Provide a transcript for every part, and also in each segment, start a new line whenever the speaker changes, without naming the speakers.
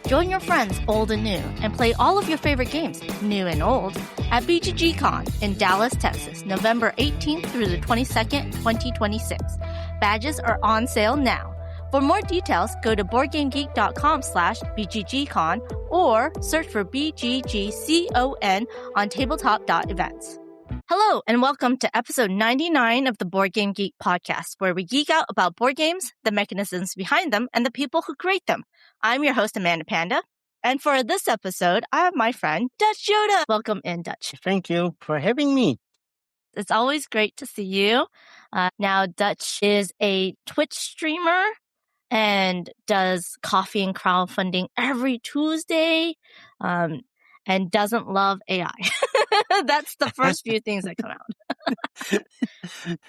Join your friends, old and new, and play all of your favorite games, new and old, at BGG Con in Dallas, Texas, November 18th through the 22nd, 2026. Badges are on sale now. For more details, go to BoardGameGeek.com/BGGCon or search for BGGCON on tabletop.events. Hello, and welcome to episode 99 of the Board Game Geek podcast, where we geek out about board games, the mechanisms behind them, and the people who create them. I'm your host, Amanda Panda. And for this episode, I have my friend, Dutch Yoda. Welcome in, Dutch.
Thank you for having me.
It's always great to see you. Now, Dutch is a Twitch streamer and does coffee and crowdfunding every Tuesday, and doesn't love AI. That's the first few things that come out.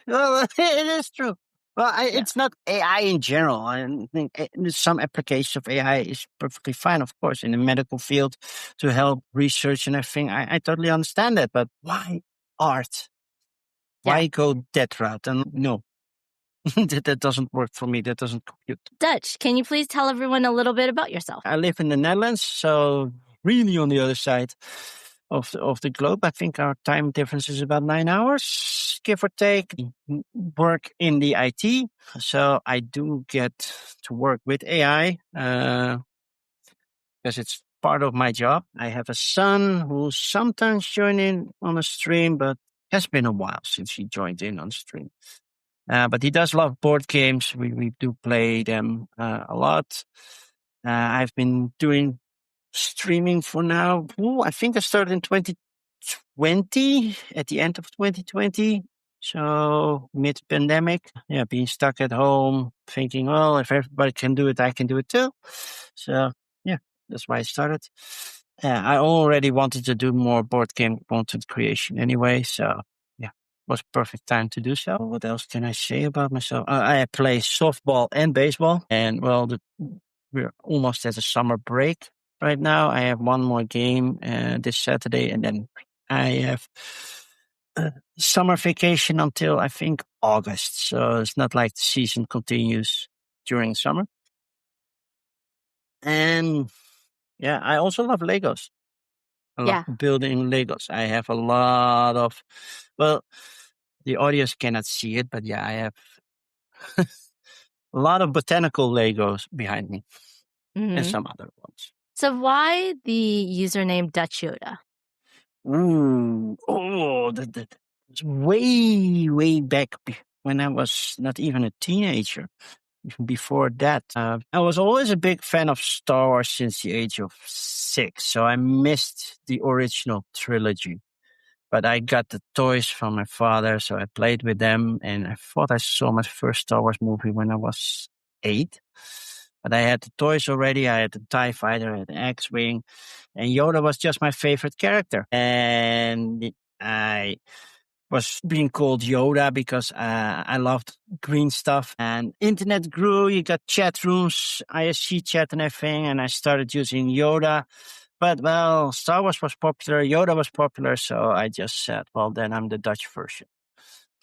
Well, it is true. Well, it's not AI in general. I think some applications of AI is perfectly fine, of course, in the medical field to help research and everything. I totally understand that, but why art? Why go that route? And no, that doesn't work for me. That doesn't compute.
Dutch, can you please tell everyone a little bit about yourself?
I live in the Netherlands, so really on the other side of the globe. I think our time difference is about 9 hours, give or take. Work in the IT, so I do get to work with AI because it's part of my job. I have a son who sometimes joins in on a stream, but has been a while since he joined in on stream. But he does love board games. We do play them a lot. I've been doing streaming for now. I think I started in 2020, at the end of 2020. So mid-pandemic, being stuck at home, thinking, well, if everybody can do it, I can do it too. So that's why I started. I already wanted to do more board game content creation anyway. So it was perfect time to do so. What else can I say about myself? I play softball and baseball, and well, we're almost at a summer break. Right now, I have one more game this Saturday, and then I have summer vacation until, I think, August. So it's not like the season continues during summer. And I also love Legos. I love building Legos. I have a lot of, well, the audience cannot see it, but I have a lot of botanical Legos behind me and some other ones.
So why the username Dutch Yoda?
That's way back when I was not even a teenager. Even before that, I was always a big fan of Star Wars since the age of 6. So I missed the original trilogy. But I got the toys from my father, so I played with them. And I thought I saw my first Star Wars movie when I was 8. But I had the toys already. I had the TIE Fighter, I had the X-Wing, and Yoda was just my favorite character. And I was being called Yoda because I loved green stuff. And internet grew, you got chat rooms, ISC chat and everything, and I started using Yoda. But, well, Star Wars was popular, Yoda was popular, so I just said, well, then I'm the Dutch version.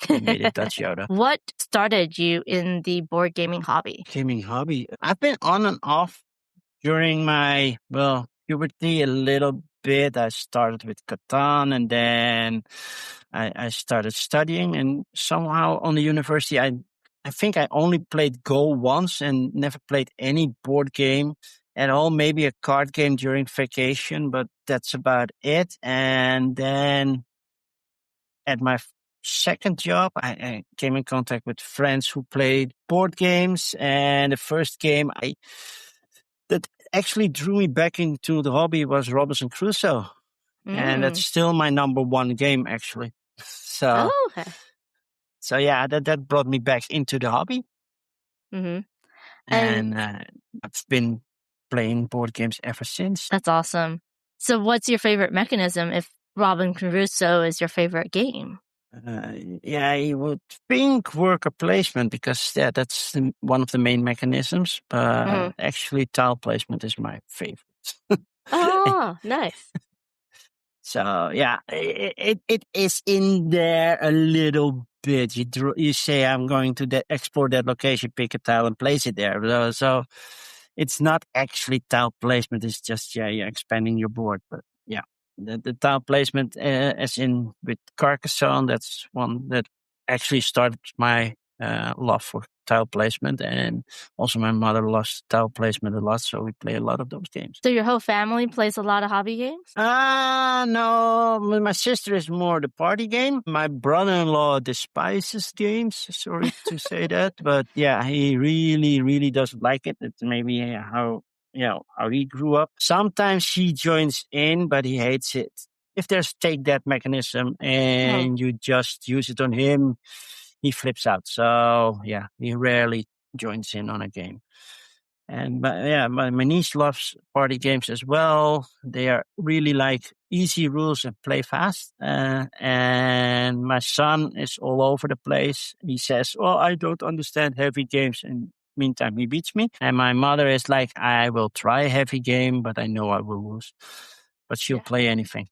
I made it Dutch Yoda.
What started you in the board gaming hobby?
I've been on and off during my, puberty a little bit. I started with Catan, and then I started studying. And somehow on the university, I think I only played Go once and never played any board game at all. Maybe a card game during vacation, but that's about it. And then at my second job, I came in contact with friends who played board games, and the first game that actually drew me back into the hobby was Robinson Crusoe, and that's still my number one game, actually. So, that brought me back into the hobby, and I've been playing board games ever since.
That's awesome. So, what's your favorite mechanism if Robinson Crusoe is your favorite game?
I would think worker placement because that's one of the main mechanisms. But actually, tile placement is my favorite.
Oh, nice.
So it is in there a little bit. You say I'm going to explore that location, pick a tile, and place it there. So it's not actually tile placement. It's just, you're expanding your board. But yeah, the tile placement, as in with Carcassonne, that's one that actually started my love for tile placement. And also my mother loves tile placement a lot. So we play a lot of those games.
So your whole family plays a lot of hobby games?
No, my sister is more the party game. My brother-in-law despises games. Sorry to say that, but yeah, he really, really doesn't like it. It's maybe how he grew up. Sometimes he joins in, but he hates it. If there's take that mechanism and you just use it on him, he flips out. So yeah, he rarely joins in on a game. And my niece loves party games as well. They are really like easy rules and play fast. And my son is all over the place. He says, "Well, I don't understand heavy games." And meantime, he beats me. And my mother is like, "I will try a heavy game, but I know I will lose." But she'll play anything.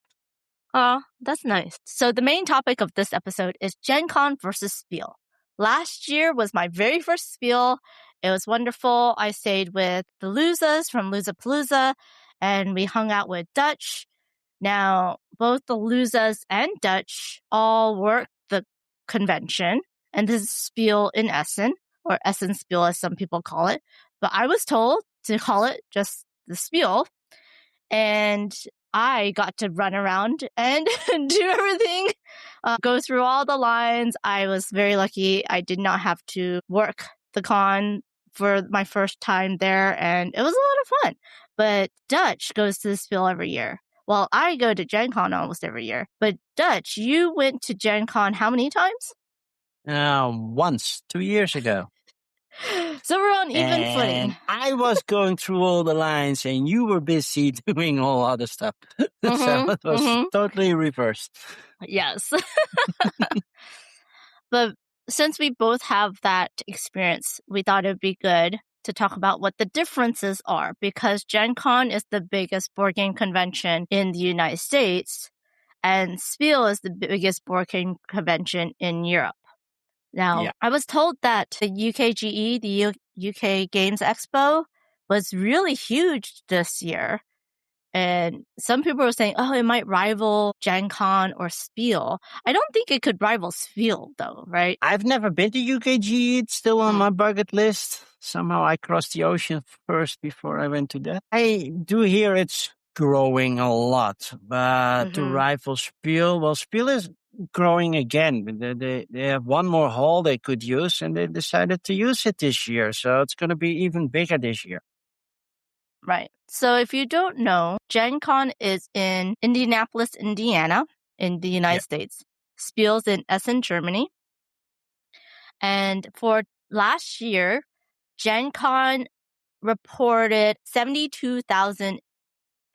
Oh, that's nice. So the main topic of this episode is Gen Con versus Spiel. Last year was my very first Spiel. It was wonderful. I stayed with the Losers from Losapalooza, and we hung out with Dutch. Now, both the Losers and Dutch all work the convention, and this is Spiel in Essen, or Essen Spiel as some people call it. But I was told to call it just the Spiel, and I got to run around and do everything, go through all the lines. I was very lucky. I did not have to work the con for my first time there, and it was a lot of fun. But Dutch goes to the Spiel every year. Well, I go to Gen Con almost every year. But Dutch, you went to Gen Con how many times?
Once, 2 years ago.
So we're on even footing.
I was going through all the lines and you were busy doing all other stuff. So it was totally reversed.
Yes. But since we both have that experience, we thought it'd be good to talk about what the differences are, because Gen Con is the biggest board game convention in the United States, and Spiel is the biggest board game convention in Europe. Now, I was told that the UKGE, the UK Games Expo, was really huge this year. And some people were saying, oh, it might rival Gen Con or Spiel. I don't think it could rival Spiel, though, right?
I've never been to UKGE. It's still on my bucket list. Somehow I crossed the ocean first before I went to that. I do hear it's growing a lot, but to rival Spiel, well, Spiel is growing again. They have one more hall they could use, and they decided to use it this year. So it's going to be even bigger this year.
Right. So if you don't know, Gen Con is in Indianapolis, Indiana, in the United States. Spiel's in Essen, Germany. And for last year, Gen Con reported 72,000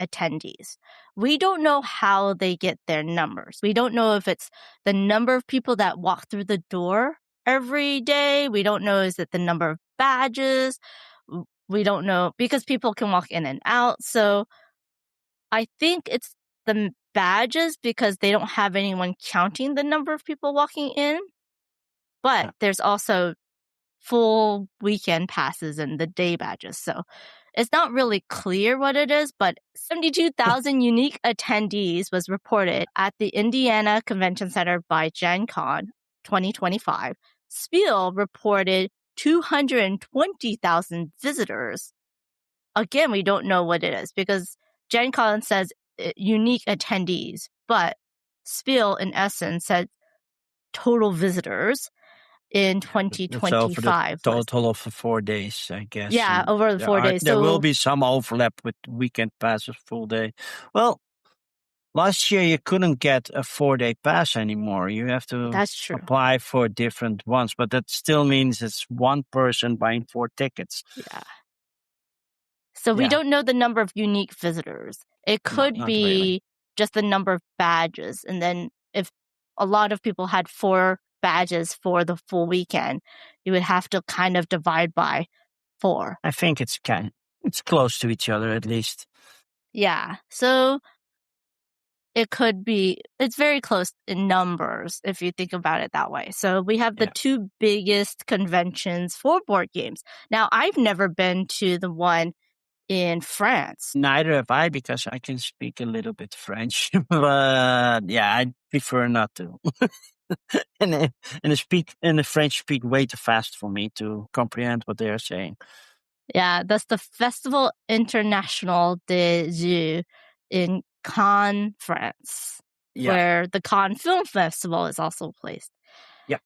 attendees. We don't know how they get their numbers. We don't know if it's the number of people that walk through the door every day. We don't know, is it the number of badges? We don't know, because people can walk in and out. So I think it's the badges, because they don't have anyone counting the number of people walking in. But there's also full weekend passes and the day badges. So it's not really clear what it is, but 72,000 unique attendees was reported at the Indiana Convention Center by Gen Con 2025. Spiel reported 220,000 visitors. Again, we don't know what it is, because Gen Con says unique attendees, but Spiel in essence said total visitors in 2025.
Total of the 4 days, I guess.
Yeah, over the 4 days.
There will be some overlap with weekend passes, full day. Well, last year you couldn't get a 4-day pass anymore. You have to apply for different ones, but that still means it's one person buying 4 tickets.
Yeah. So we don't know the number of unique visitors. It could be just the number of badges. And then if a lot of people had 4 badges for the full weekend, you would have to kind of divide by 4.
I think it's close to each other at least.
Yeah. So it could be, it's very close in numbers if you think about it that way. So we have the two biggest conventions for board games. Now, I've never been to the one in France.
Neither have I, because I can speak a little bit French. But yeah, I prefer not to. and the French speak way too fast for me to comprehend what they are saying.
Yeah, that's the Festival International des Jeux in Cannes, France, where the Cannes Film Festival is also placed.
Yeah.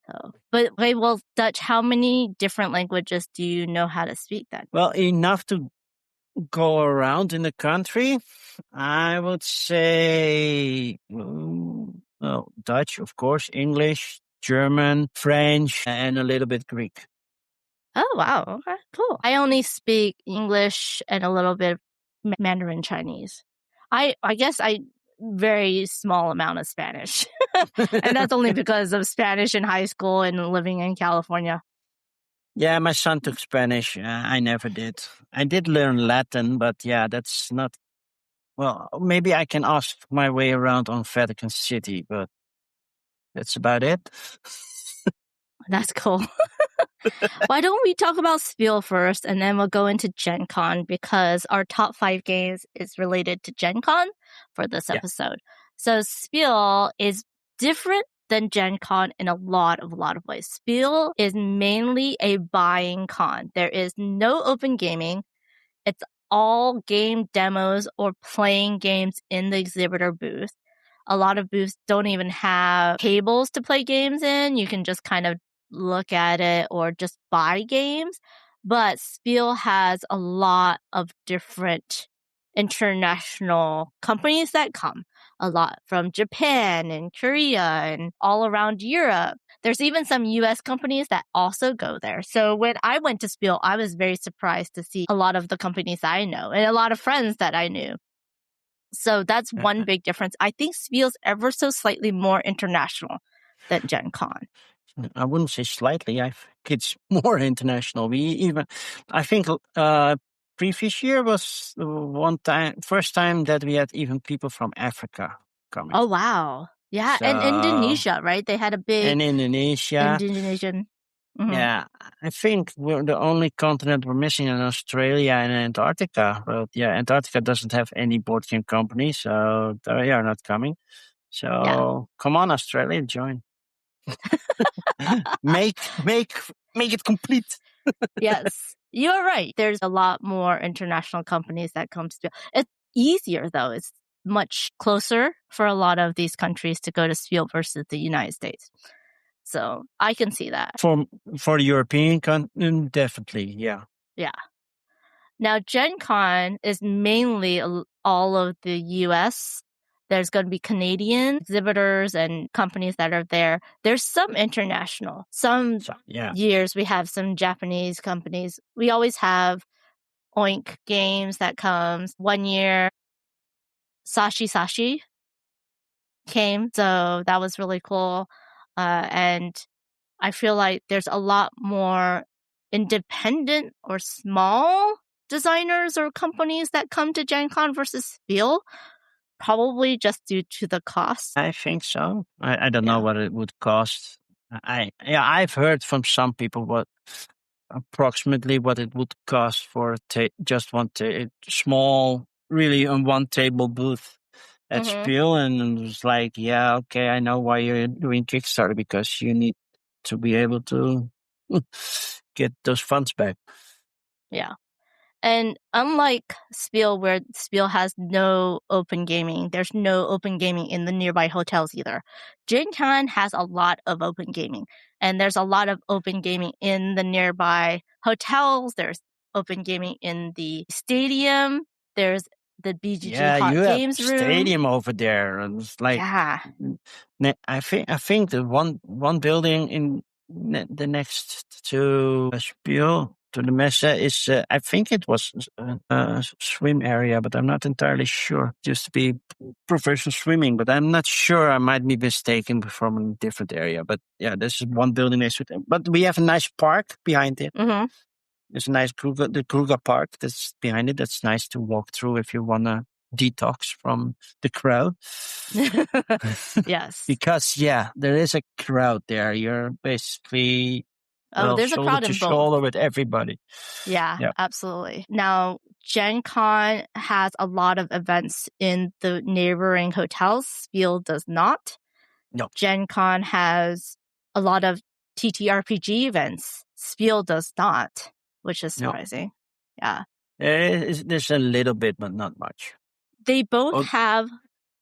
So, but okay, well, Dutch, how many different languages do you know how to speak then?
Well, enough to go around in the country. I would say Dutch, of course, English, German, French, and a little bit Greek.
Oh, wow. Okay, cool. I only speak English and a little bit of Mandarin Chinese. I guess very small amount of Spanish. And that's only because of Spanish in high school and living in California.
Yeah, my son took Spanish. I never did. I did learn Latin, but yeah, that's not... Well, maybe I can ask my way around on Vatican City, but that's about it.
That's cool. Why don't we talk about Spiel first, and then we'll go into Gen Con, because our top 5 games is related to Gen Con for this episode. So Spiel is different than Gen Con in a lot of ways. Spiel is mainly a buying con. There is no open gaming. It's all game demos or playing games in the exhibitor booth. A lot of booths don't even have tables to play games in. You can just kind of look at it or just buy games. But Spiel has a lot of different international companies that come. A lot from Japan and Korea and all around Europe. There's even some US companies that also go there. So when I went to Spiel, I was very surprised to see a lot of the companies I know and a lot of friends that I knew. So that's one big difference. I think Spiel's ever so slightly more international than Gen Con.
I wouldn't say slightly. I think it's more international. I think previous year was first time that we had even people from Africa coming.
Oh, wow. Yeah, and Indonesia, right? They had a big...
And Indonesia.
Indonesian. Mm-hmm.
Yeah, I think we're the only continent we're missing in Australia and Antarctica. But yeah, Antarctica doesn't have any board game company, so they are not coming. So come on, Australia, join. make it complete.
Yes, you're right. There's a lot more international companies that come to Spiel. It's easier, though. It's much closer for a lot of these countries to go to Spiel versus the United States. So I can see that.
For the European continent, definitely, yeah.
Yeah. Now, Gen Con is mainly all of the US. There's going to be Canadian exhibitors and companies that are there. There's some international. Some years we have some Japanese companies. We always have Oink Games that comes. One year, Sashi came. So that was really cool. And I feel like there's a lot more independent or small designers or companies that come to Gen Con versus Spiel. Probably just due to the cost.
I think so. I don't know what it would cost. I've heard from some people approximately what it would cost for just one small, really on one table booth at Spiel, and it was like, yeah, okay, I know why you're doing Kickstarter, because you need to be able to get those funds back.
Yeah. And unlike Spiel, where Spiel has no open gaming, there's no open gaming in the nearby hotels either. Gen Con has a lot of open gaming, and there's a lot of open gaming in the nearby hotels. There's open gaming in the stadium. There's the BGG Hot Games room.
Stadium over there. And it's like, I think the one building in the next to Spiel, to the Messe, is I think it was a swim area, but I'm not entirely sure. It used to be professional swimming, but I'm not sure. I might be mistaken from a different area. But yeah, this is one building next to it. But we have a nice park behind it.
Mm-hmm.
There's a nice the Kruger Park that's behind it. That's nice to walk through if you want to detox from the crowd.
Yes.
Because, there is a crowd there. You're basically
There's a
shoulder
crowd
to
in both.
shoulder with everybody.
Yeah, absolutely. Now, Gen Con has a lot of events in the neighboring hotels. Spiel does not.
No.
Gen Con has a lot of TTRPG events. Spiel does not, which is surprising. Yeah.
There's a little bit, but not much.
They both have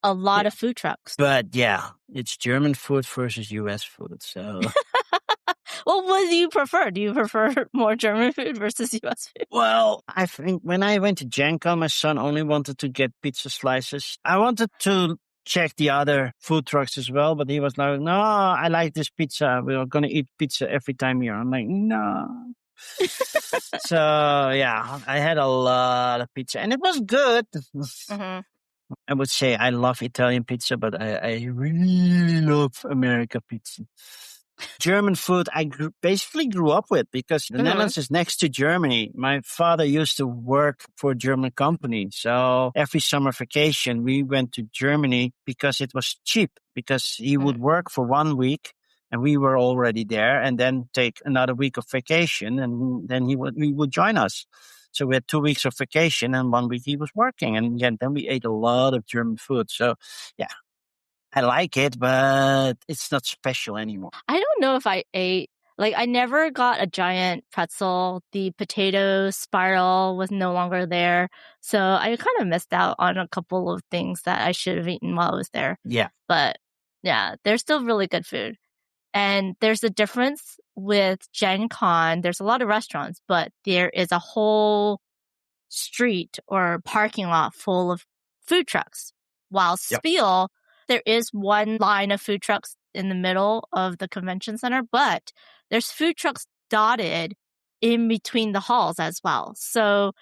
a lot of food trucks.
But it's German food versus US food. So,
well, what do you prefer? Do you prefer more German food versus US food?
Well, I think when I went to Gen Con, my son only wanted to get pizza slices. I wanted to check the other food trucks as well, but he was like, no, I like this pizza. We're going to eat pizza every time here. I'm like, no. So, I had a lot of pizza and it was good. Mm-hmm. I would say I love Italian pizza, but I really love American pizza. German food I basically grew up with because the Netherlands is next to Germany. My father used to work for a German company. So every summer vacation, we went to Germany because it was cheap, because he would work for 1 week and we were already there, and then take another week of vacation, and then he would join us. So we had 2 weeks of vacation and 1 week he was working. And then we ate a lot of German food. So, I like it, but it's not special anymore.
I don't know if I ate, I never got a giant pretzel. The potato spiral was no longer there. So I kind of missed out on a couple of things that I should have eaten while I was there.
Yeah.
But they're still really good food. And there's a difference with Gen Con. There's a lot of restaurants, but there is a whole street or parking lot full of food trucks. While Spiel, there is one line of food trucks in the middle of the convention center, but there's food trucks dotted in between the halls as well. So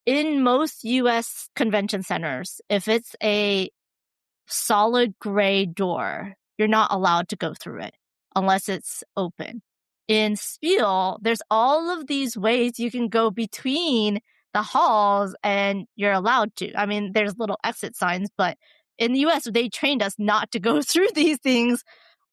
in most US convention centers, if it's a solid gray door, you're not allowed to go through it unless it's open. In Spiel, there's all of these ways you can go between the halls and you're allowed to. I mean, there's little exit signs, but in the US, they trained us not to go through these things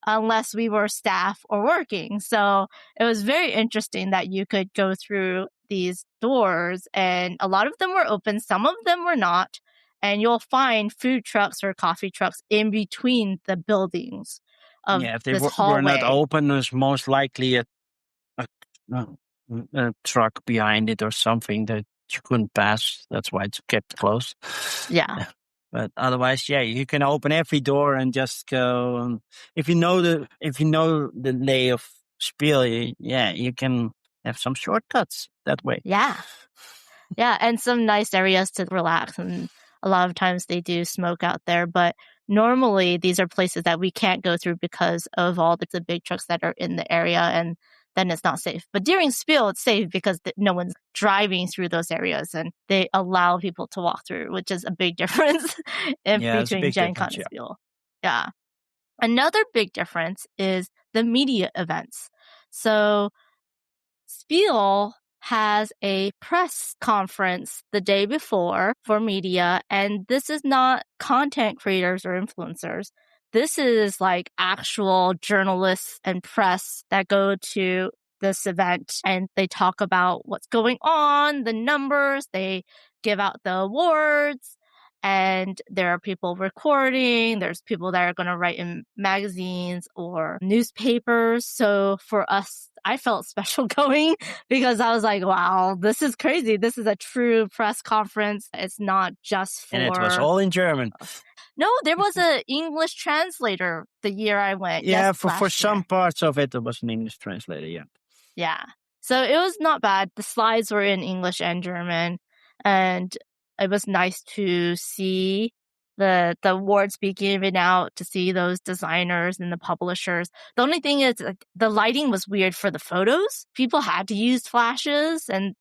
unless we were staff or working. So it was very interesting that you could go through these doors, and a lot of them were open, some of them were not. And you'll find food trucks or coffee trucks in between the buildings of
if they
this hallway.
were not open, there's most likely a truck behind it or something that you couldn't pass. That's why it's kept closed.
Yeah.
But otherwise, you can open every door and just go. If you know the lay of Spiel, you can have some shortcuts that way.
Yeah. Yeah, and some nice areas to relax, and a lot of times they do smoke out there, but normally these are places that we can't go through because of all the big trucks that are in the area, and then it's not safe. But during Spiel, it's safe because no one's driving through those areas, and they allow people to walk through, which is a big difference between Gen Con and Spiel. Yeah. Another big difference is the media events. So Spiel has a press conference the day before for media, and this is not content creators or influencers. This is like actual journalists and press that go to this event, and they talk about what's going on, the numbers, they give out the awards, and there are people recording, there's people that are going to write in magazines or newspapers. So for us, I felt special going because I was like, wow, this is crazy. This is a true press conference. It's not just for...
And it was all in German.
No, there was an English translator the year I went.
Yeah, for some parts of it, there was an English translator,
Yeah. So it was not bad. The slides were in English and German, and it was nice to see the awards be given out, to see those designers and the publishers. The only thing is the lighting was weird for the photos. People had to use flashes, and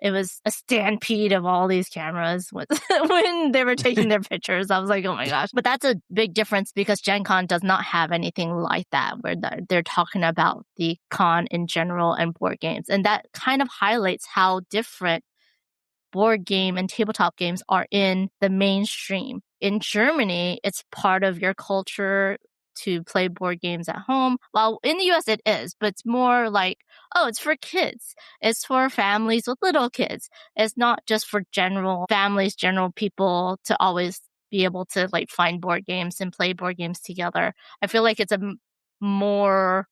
it was a stampede of all these cameras when they were taking their pictures. I was like, oh my gosh. But that's a big difference because Gen Con does not have anything like that, where they're talking about the con in general and board games. And that kind of highlights how different board game and tabletop games are in the mainstream. In Germany, it's part of your culture to play board games at home. Well, in the US it is, but it's more like, oh, it's for kids. It's for families with little kids. It's not just for general families, general people to always be able to like find board games and play board games together. I feel like it's a more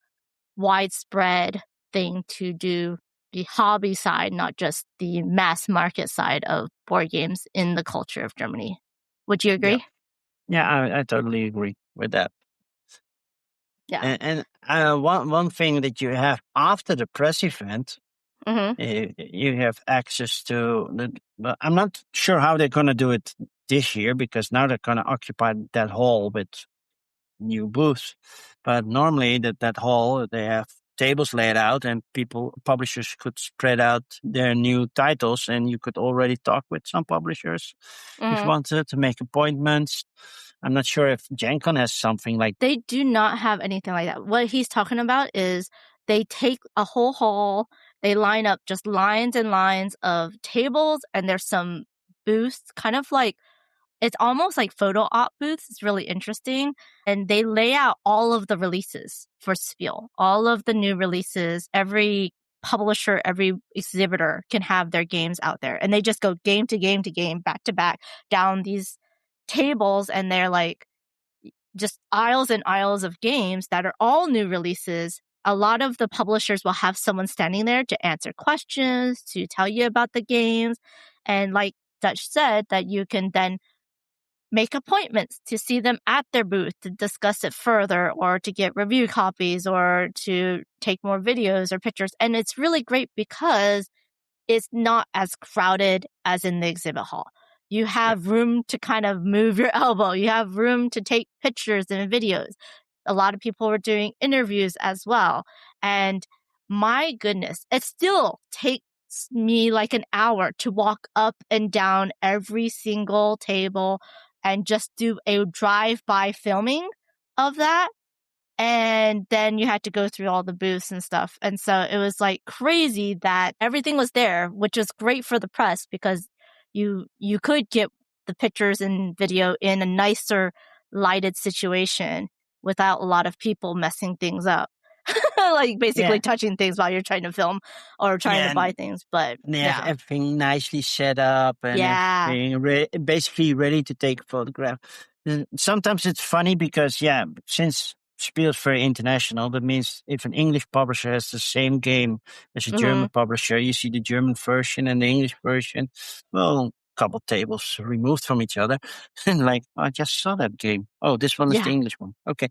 widespread thing to do the hobby side, not just the mass market side of board games in the culture of Germany. Would you agree?
Yeah, I totally agree with that.
Yeah.
And one thing that you have after the press event, you have access to but I'm not sure how they're going to do it this year, because now they're going to occupy that hall with new booths. But normally that hall, they have tables laid out, and publishers could spread out their new titles, and you could already talk with some publishers if you wanted to make appointments. I'm not sure if Gen Con has something like
They do not have anything like that. What he's talking about is they take a whole hall, they line up just lines and lines of tables, and there's some booths, kind of like, it's almost like photo op booths. It's really interesting. And they lay out all of the releases for Spiel, all of the new releases. Every publisher, every exhibitor can have their games out there. And they just go game to game to game, back to back, down these tables. And they're like just aisles and aisles of games that are all new releases. A lot of the publishers will have someone standing there to answer questions, to tell you about the games. And like Dutch said, that you can then make appointments to see them at their booth to discuss it further, or to get review copies, or to take more videos or pictures. And it's really great because it's not as crowded as in the exhibit hall. You have room to kind of move your elbow. You have room to take pictures and videos. A lot of people were doing interviews as well. And my goodness, it still takes me like an hour to walk up and down every single table and just do a drive-by filming of that. And then you had to go through all the booths and stuff. And so it was like crazy that everything was there, which was great for the press because you could get the pictures and video in a nicer lighted situation without a lot of people messing things up. Like basically touching things while you're trying to film or trying to buy things. But
they have everything nicely set up and everything basically ready to take a photograph. Sometimes it's funny because, since Spiel is very international, that means if an English publisher has the same game as a German publisher, you see the German version and the English version, well, couple tables removed from each other, and like, I just saw that game. Oh, this one is the English one. Okay.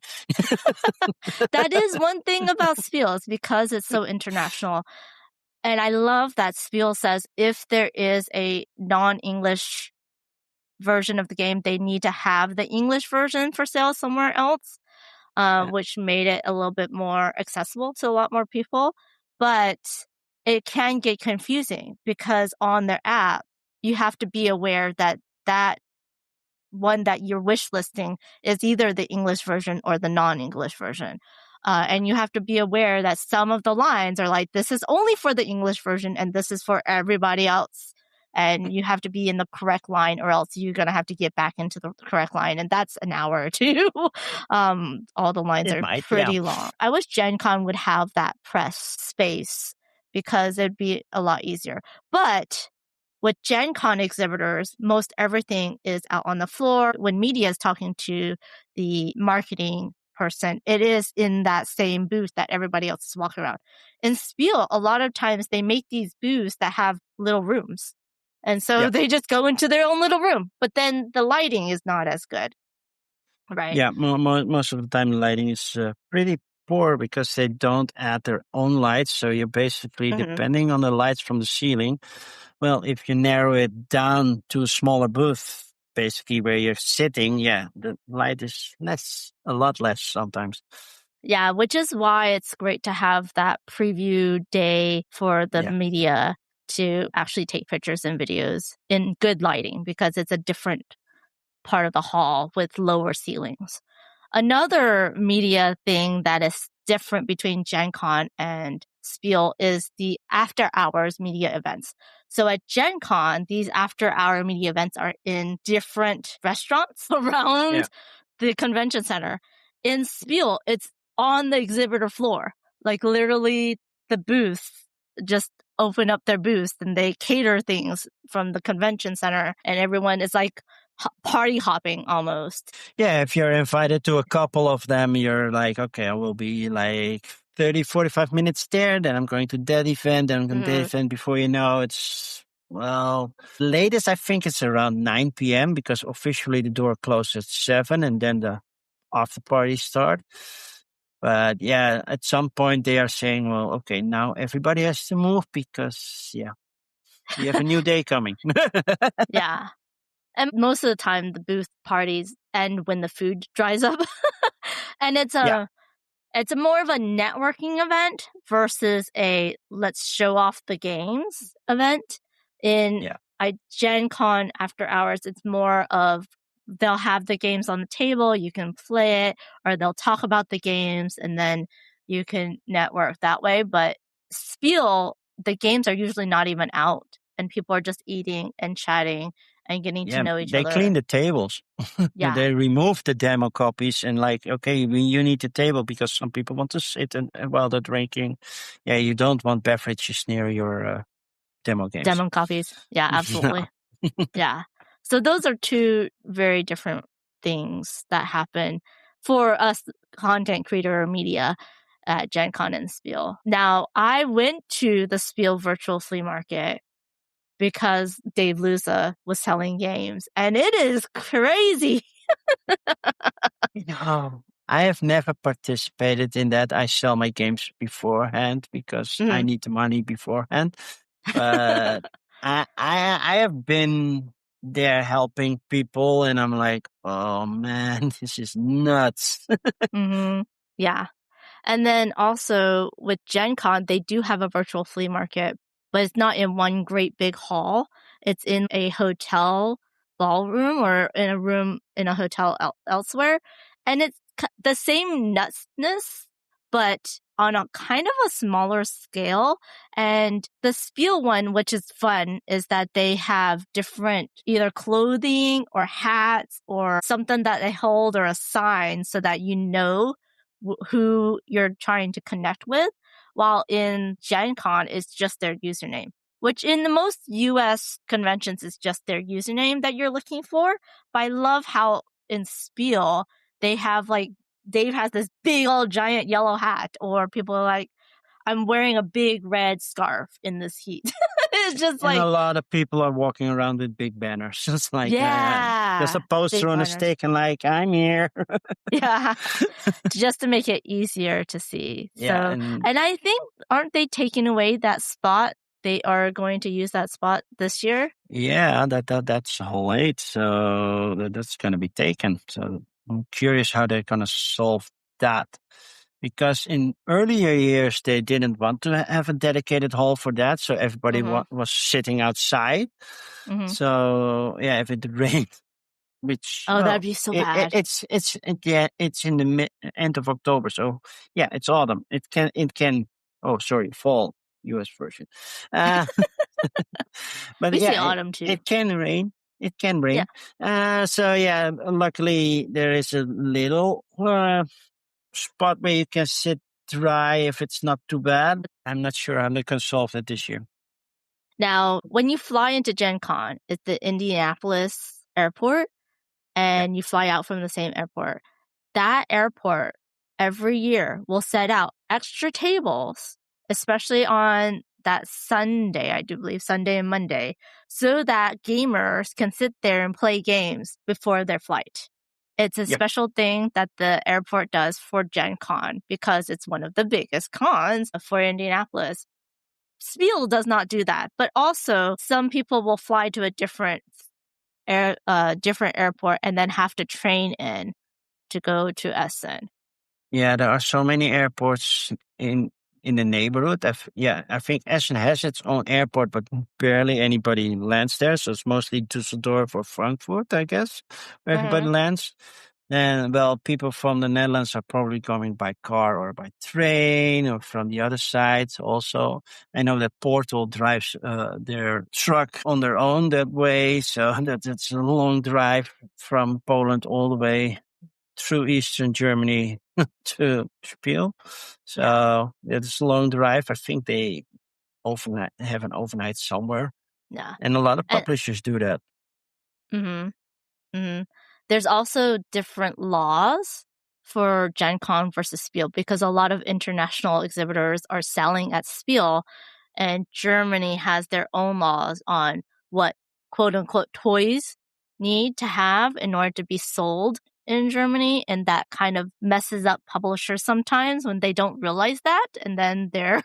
That is one thing about Spiel, is because it's so international. And I love that Spiel says if there is a non-English version of the game, they need to have the English version for sale somewhere else, which made it a little bit more accessible to a lot more people. But it can get confusing because on their app, you have to be aware that that one that you're wish listing is either the English version or the non-English version. And you have to be aware that some of the lines are like, this is only for the English version and this is for everybody else. And you have to be in the correct line or else you're going to have to get back into the correct line. And that's an hour or two. All the lines are pretty long. I wish Gen Con would have that press space because it'd be a lot easier. But with Gen Con exhibitors, most everything is out on the floor. When media is talking to the marketing person, it is in that same booth that everybody else is walking around. In Spiel, a lot of times they make these booths that have little rooms. And so they just go into their own little room. But then the lighting is not as good. Right?
Yeah, most of the time the lighting is pretty poor because they don't add their own lights. So you're basically depending on the lights from the ceiling. Well, if you narrow it down to a smaller booth, basically where you're sitting, the light is a lot less sometimes.
Yeah, which is why it's great to have that preview day for the media to actually take pictures and videos in good lighting because it's a different part of the hall with lower ceilings. Another media thing that is different between Gen Con and Spiel is the after hours media events. So at Gen Con, these after-hour media events are in different restaurants around the convention center. In Spiel, it's on the exhibitor floor. Like literally the booths just open up their booths and they cater things from the convention center, and everyone is like party hopping almost.
Yeah, if you're invited to a couple of them, you're like, okay, I will be like 30, 45 minutes there, then I'm going to that event, then I'm going to that event. Before you know, it's, well, latest I think it's around 9 p.m. because officially the door closes at 7 and then the after parties start. But yeah, at some point they are saying, well, okay, now everybody has to move because, we have a new day coming.
Yeah. And most of the time, the booth parties end when the food dries up. And it's a more of a networking event versus a let's show off the games event. In Gen Con after hours, it's more of they'll have the games on the table, you can play it, or they'll talk about the games, and then you can network that way. But Spiel, the games are usually not even out, and people are just eating and chatting and getting to know each other.
They clean the tables.
Yeah.
They remove the demo copies and like, okay, you need a table because some people want to sit and while they're drinking. Yeah, you don't want beverages near your demo games.
Demo copies. Yeah, absolutely. Yeah. So those are two very different things that happen for us content creator media at Gen Con and Spiel. Now, I went to the Spiel virtual flea market because Dave Luza was selling games, and it is crazy.
I have never participated in that. I sell my games beforehand because I need the money beforehand. But I have been there helping people, and I'm like, oh man, this is nuts.
Yeah. And then also with Gen Con, they do have a virtual flea market, but it's not in one great big hall. It's in a hotel ballroom or in a room in a hotel elsewhere. And it's the same nutness, but on a kind of a smaller scale. And the Spiel one, which is fun, is that they have different either clothing or hats or something that they hold or a sign so that you know who you're trying to connect with, while in Gen Con, it's just their username, which in the most US conventions is just their username that you're looking for. But I love how in Spiel, they have like, Dave has this big old giant yellow hat, or people are like, I'm wearing a big red scarf in this heat. It's just
and a lot of people are walking around with big banners. It's like, there's a poster on a stick and like, I'm here.
Yeah, just to make it easier to see. Yeah, so, and I think, aren't they taking away that spot? They are going to use that spot this year?
Yeah, that's whole 8. So that's going to be taken. So I'm curious how they're going to solve that. Because in earlier years, they didn't want to have a dedicated hall for that. So everybody was sitting outside. So, yeah, if it rained, which...
that'd be so bad.
It's in the end of October. So, yeah, it's autumn. It can... Oh, sorry, fall, US version. But
we see autumn too.
It can rain. It can rain. Yeah. So, yeah, luckily there is a little... spot where you can sit dry if it's not too bad. I'm not sure how they can solve that this year.
Now, when you fly into Gen Con, it's the Indianapolis airport, and you fly out from the same airport. That airport every year will set out extra tables, especially on that Sunday, I do believe, Sunday and Monday, so that gamers can sit there and play games before their flight. It's a special thing that the airport does for Gen Con because it's one of the biggest cons for Indianapolis. Spiel does not do that, but also some people will fly to a different airport and then have to train in to go to Essen.
Yeah, there are so many airports in the neighborhood. I think Essen has its own airport, but barely anybody lands there. So it's mostly Düsseldorf or Frankfurt, I guess, where everybody lands. then, well, people from the Netherlands are probably coming by car or by train or from the other side. Also, I know that Portal drives their truck on their own that way. So that's a long drive from Poland all the way through Eastern Germany to Spiel. So it's a long drive. I think they have an overnight somewhere.
Yeah.
And a lot of publishers do that.
Mm-hmm. Mm-hmm. There's also different laws for Gen Con versus Spiel because a lot of international exhibitors are selling at Spiel, and Germany has their own laws on what quote unquote toys need to have in order to be sold in Germany, and that kind of messes up publishers sometimes when they don't realize that, and then their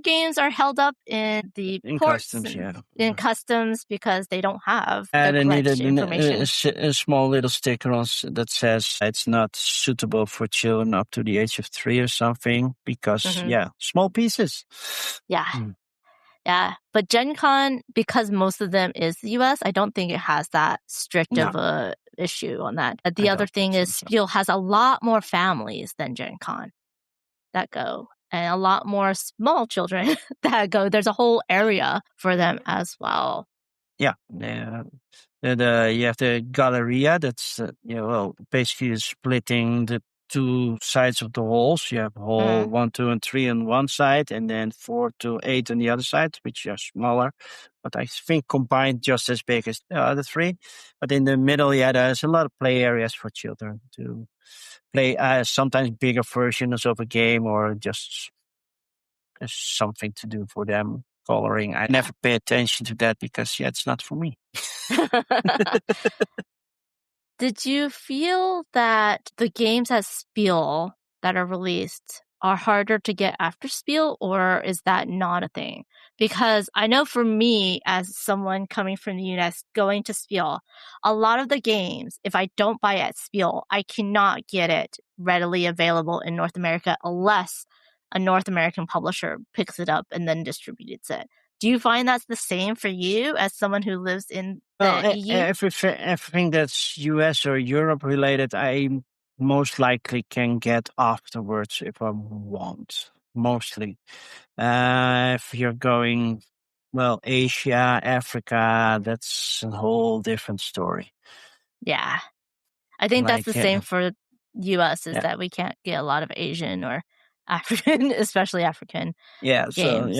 games are held up in the ports
customs,
in customs because they don't have the
they
correct
needed
information.
a small little sticker that says it's not suitable for children up to the age of 3 or something because small pieces.
Yeah, but Gen Con, because most of them is the US, I don't think it has that strict of a issue on that. The other thing is Spiel has a lot more families than Gen Con that go, and a lot more small children that go. There's a whole area for them as well.
Yeah. You have the Galleria that's basically splitting the two sides of the halls. You have hall 1, 2, and 3 on one side, and then 4 to 8 on the other side, which are smaller, but I think combined just as big as the other 3. But in the middle, there's a lot of play areas for children to play sometimes bigger versions of a game or just something to do for them. Coloring. I never pay attention to that because it's not for me.
Did you feel that the games at Spiel that are released are harder to get after Spiel, or is that not a thing? Because I know for me, as someone coming from the US going to Spiel, a lot of the games, if I don't buy at Spiel, I cannot get it readily available in North America unless a North American publisher picks it up and then distributes it. Do you find that's the same for you as someone who lives in the EU?
Everything that's US or Europe related, I most likely can get afterwards if I want. Mostly. If you're going, Asia, Africa, that's a whole different story.
Yeah. I think that's the same for US is that we can't get a lot of Asian or African, especially African games.
So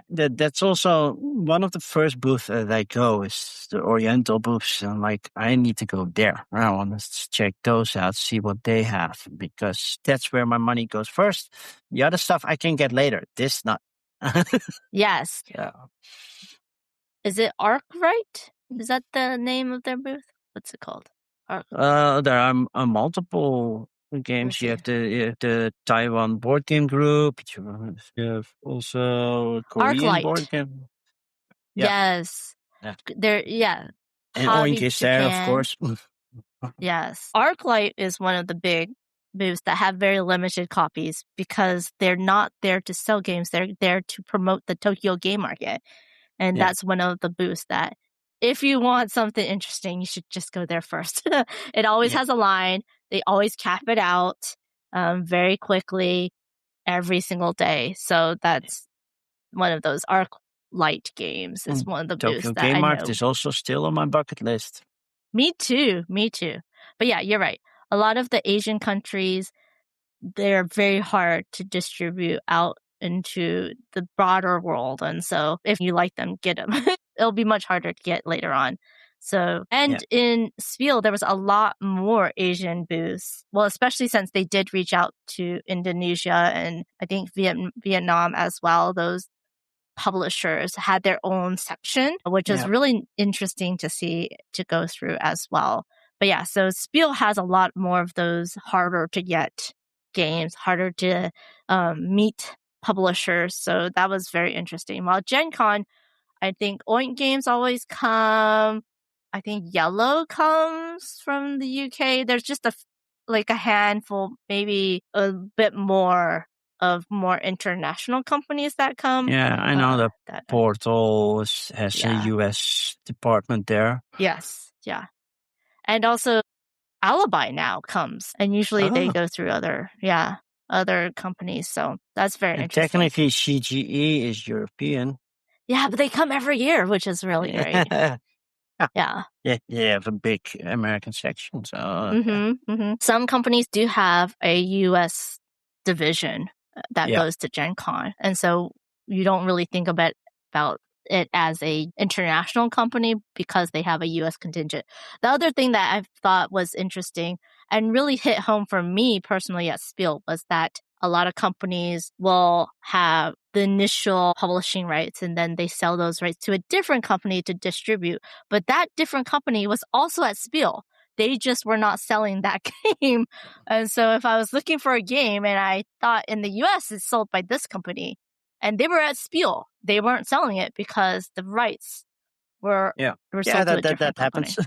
that's also one of the first booths that I go is the Oriental booths. And I need to go there. I want to check those out, see what they have, because that's where my money goes first. The other stuff I can get later. This not.
Yes.
Yeah.
Is it Arkwright? Is that the name of their booth? What's it called?
There are multiple games. You have the Taiwan board game group. You have also Korean board game.
Yes. There.
And Oink is there, of course.
Yes. Arclight is one of the big booths that have very limited copies because they're not there to sell games. They're there to promote the Tokyo game market. And that's one of the booths that if you want something interesting, you should just go there first. It always has a line. They always cap it out very quickly every single day. So that's one of those Arclight games. Is one of the booths that
Game
I
Market
know.
is also still on my bucket list.
Me too. But yeah, you're right. A lot of the Asian countries, they're very hard to distribute out into the broader world. And so if you like them, get them. It'll be much harder to get later on. So, in Spiel, there was a lot more Asian booths. Well, especially since they did reach out to Indonesia and I think Vietnam as well. Those publishers had their own section, which is really interesting to see, to go through as well. But yeah, so Spiel has a lot more of those harder to get games, harder to meet publishers. So that was very interesting. While Gen Con, I think Oink games always come. I think Yellow comes from the UK. There's just a handful, maybe a bit more of more international companies that come.
Yeah, I know that Portal has a US department there.
Yes, yeah. And also Alibi now comes, and usually they go through other companies. So that's very interesting.
Technically, CGE is European.
Yeah, but they come every year, which is really great. Yeah.
They have a big American section. So
some companies do have a U.S. division that goes to Gen Con, and so you don't really think about it as a international company because they have a U.S. contingent. The other thing that I thought was interesting and really hit home for me personally at Spiel was that a lot of companies will have the initial publishing rights and then they sell those rights to a different company to distribute. But that different company was also at Spiel. They just were not selling that game. And so if I was looking for a game and I thought in the US it's sold by this company and they were at Spiel, they weren't selling it because the rights were sold to a different company.
Happens.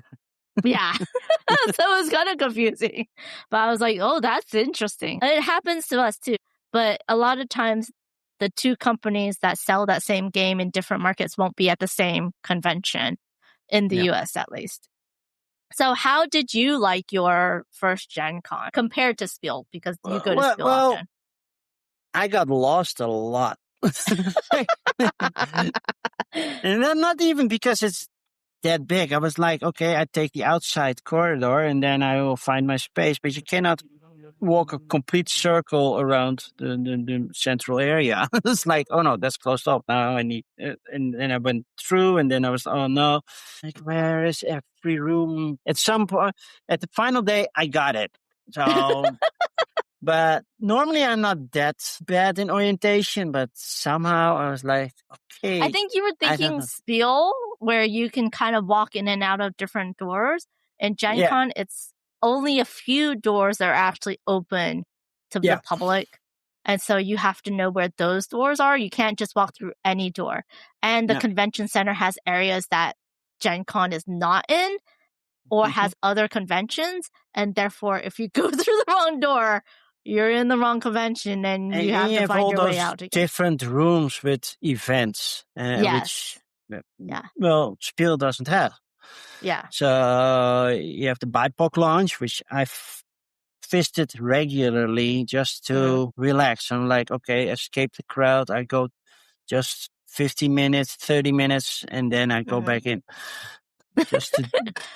Yeah. So it was kind of confusing. But I was like, oh, that's interesting. And it happens to us too. But a lot of times the two companies that sell that same game in different markets won't be at the same convention in the US at least. So how did you like your first Gen Con compared to Spiel? Because you go to Spiel often.
I got lost a lot. And not even because it's that big. I was like, okay, I take the outside corridor and then I will find my space. But you cannot walk a complete circle around the central area. It's like, oh no, that's closed off. Now I need, and then I went through and then I was, oh no, like where is every room? At some point, at the final day, I got it. So, but normally I'm not that bad in orientation, but somehow I was like, okay.
I think you were thinking Spiel, where you can kind of walk in and out of different doors. And Gen Con, it's only a few doors that are actually open to the public. And so you have to know where those doors are. You can't just walk through any door. And the convention center has areas that Gen Con is not in or has other conventions. And therefore, if you go through the wrong door, you're in the wrong convention and you have to find your way out again.
Different rooms with events.
Which,
well, Spiel doesn't have.
Yeah.
So you have the BIPOC lounge, which I've visited regularly just to relax. I'm like, okay, escape the crowd. I go just 50 minutes, 30 minutes, and then I go back in just to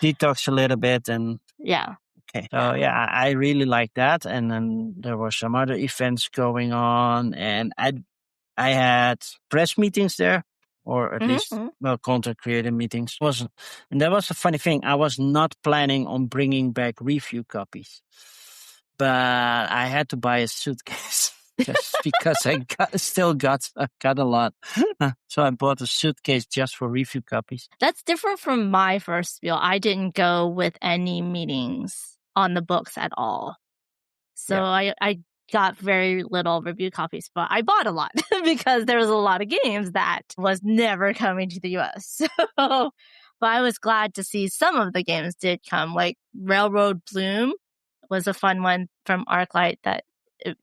detox a little bit. And okay. So I really like that. And then there were some other events going on, and I had press meetings there. Or at least, content creator meetings. And that was a funny thing. I was not planning on bringing back review copies. But I had to buy a suitcase just because I still got a lot. So I bought a suitcase just for review copies.
That's different from my first Spiel. I didn't go with any meetings on the books at all. So I got very little review copies, but I bought a lot because there was a lot of games that was never coming to the US. So, but I was glad to see some of the games did come, like Railroad Bloom was a fun one from Arclight that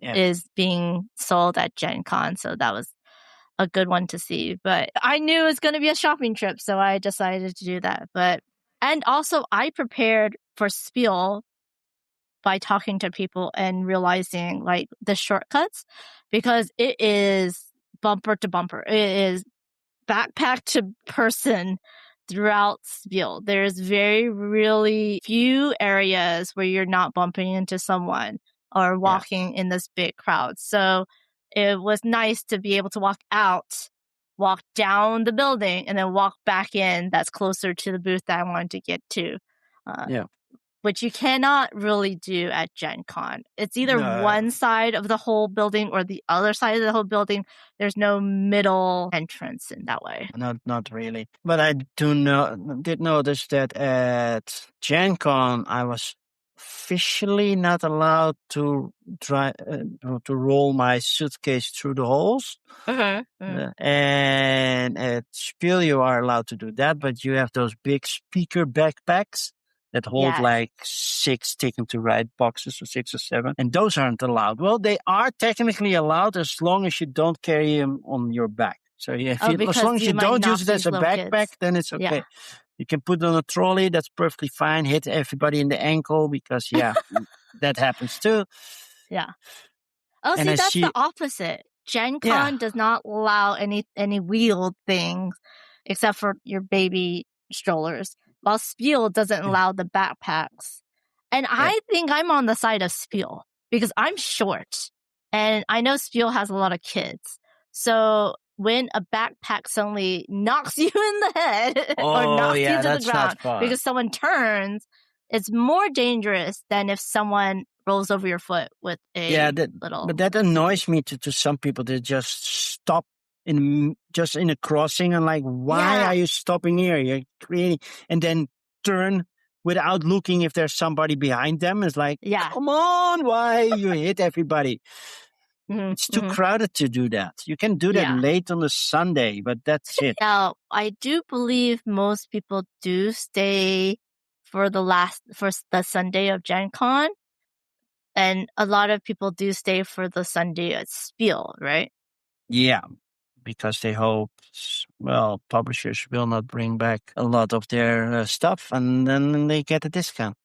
is being sold at Gen Con. So that was a good one to see, but I knew it was going to be a shopping trip. So I decided to do that. And also I prepared for Spiel by talking to people and realizing like the shortcuts, because it is bumper to bumper. It is backpack to person throughout Spiel. There's really few areas where you're not bumping into someone or walking in this big crowd. So it was nice to be able to walk down the building and then walk back in that's closer to the booth that I wanted to get to. Which you cannot really do at Gen Con. It's either one side of the whole building or the other side of the whole building. There's no middle entrance in that way.
Not really. But I did notice that at Gen Con, I was officially not allowed to try to roll my suitcase through the holes. And at Spiel, you are allowed to do that, but you have those big speaker backpacks that hold like 6 Taken to Ride boxes, or 6 or 7, and those aren't allowed. Well, they are technically allowed as long as you don't carry them on your back. So as long as you don't use it as a backpack, then it's okay. You can put on a trolley. That's perfectly fine. Hit everybody in the ankle because, that happens too.
Yeah. Oh,
And
see,
I
that's the
see,
opposite. Gen
yeah,
Con does not allow any wheeled things except for your baby strollers, while Spiel doesn't allow the backpacks. And
yeah,
I think I'm on the side of Spiel because I'm short. And I know Spiel has a lot of kids. So when a backpack suddenly knocks you in the head or
oh
knocks you
yeah,
to the
that's
ground
not fun.
because someone turns, it's more dangerous than if someone rolls over your foot with a little.
But that annoys me to some people. They just stop just in a crossing and like, why
Yeah.
are you stopping here? You're creating, and then turn without looking if there's somebody behind them. It's like,
Yeah.
come on, why you hit everybody?
Mhm,
It's too
mhm.
crowded to do that. You can do that
Yeah.
late on a Sunday, but that's it.
Now, I do believe most people do stay for the Sunday of Gen Con. And a lot of people do stay for the Sunday at Spiel, right?
Yeah, because they hope, well, publishers will not bring back a lot of their stuff, and then they get a discount.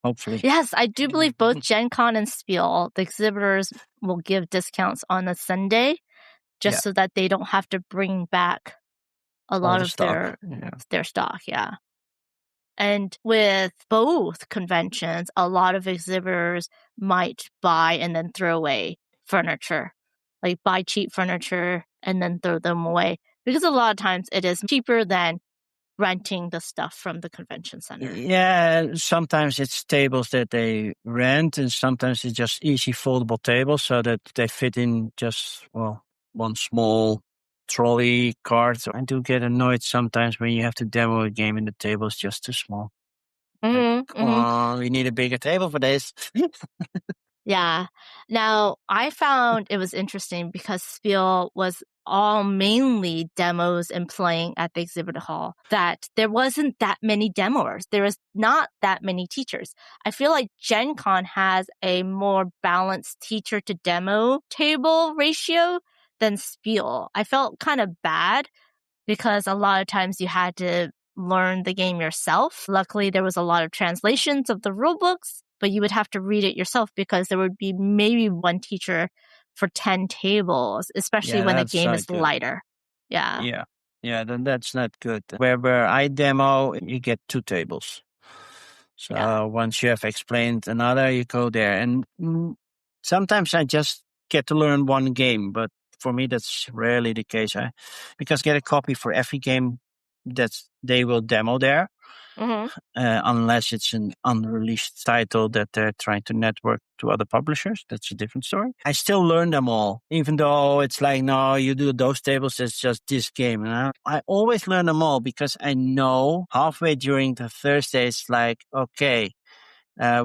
Hopefully.
Yes, I do believe both Gen Con and Spiel, the exhibitors will give discounts on a Sunday just so that they don't have to bring back a lot of
stock.
their stock. Yeah. And with both conventions, a lot of exhibitors might buy and then throw away furniture, like buy cheap furniture and then throw them away. Because a lot of times it is cheaper than renting the stuff from the convention center.
Yeah, sometimes it's tables that they rent, and sometimes it's just easy foldable tables so that they fit in just, well, one small trolley cart. So I do get annoyed sometimes when you have to demo a game and the table is just too small. Like, come on, we need a bigger table for this.
Yeah. Now, I found it was interesting because Spiel was all mainly demos and playing at the exhibit hall, that there wasn't that many demoers. There was not that many teachers. I feel like Gen Con has a more balanced teacher to demo table ratio than Spiel. I felt kind of bad because a lot of times you had to learn the game yourself. Luckily, there was a lot of translations of the rule books, but you would have to read it yourself because there would be maybe one teacher for 10 tables, especially when the game is lighter. Yeah.
Yeah, then that's not good. Where I demo, you get 2 tables. So once you have explained another, you go there. And sometimes I just get to learn one game, but for me, that's rarely the case. Because get a copy for every game that they will demo there, unless it's an unreleased title that they're trying to network to other publishers. That's a different story. I still learn them all, even though it's like, no, you do those tables, it's just this game. And I always learn them all because I know halfway during the Thursday, it's like, okay,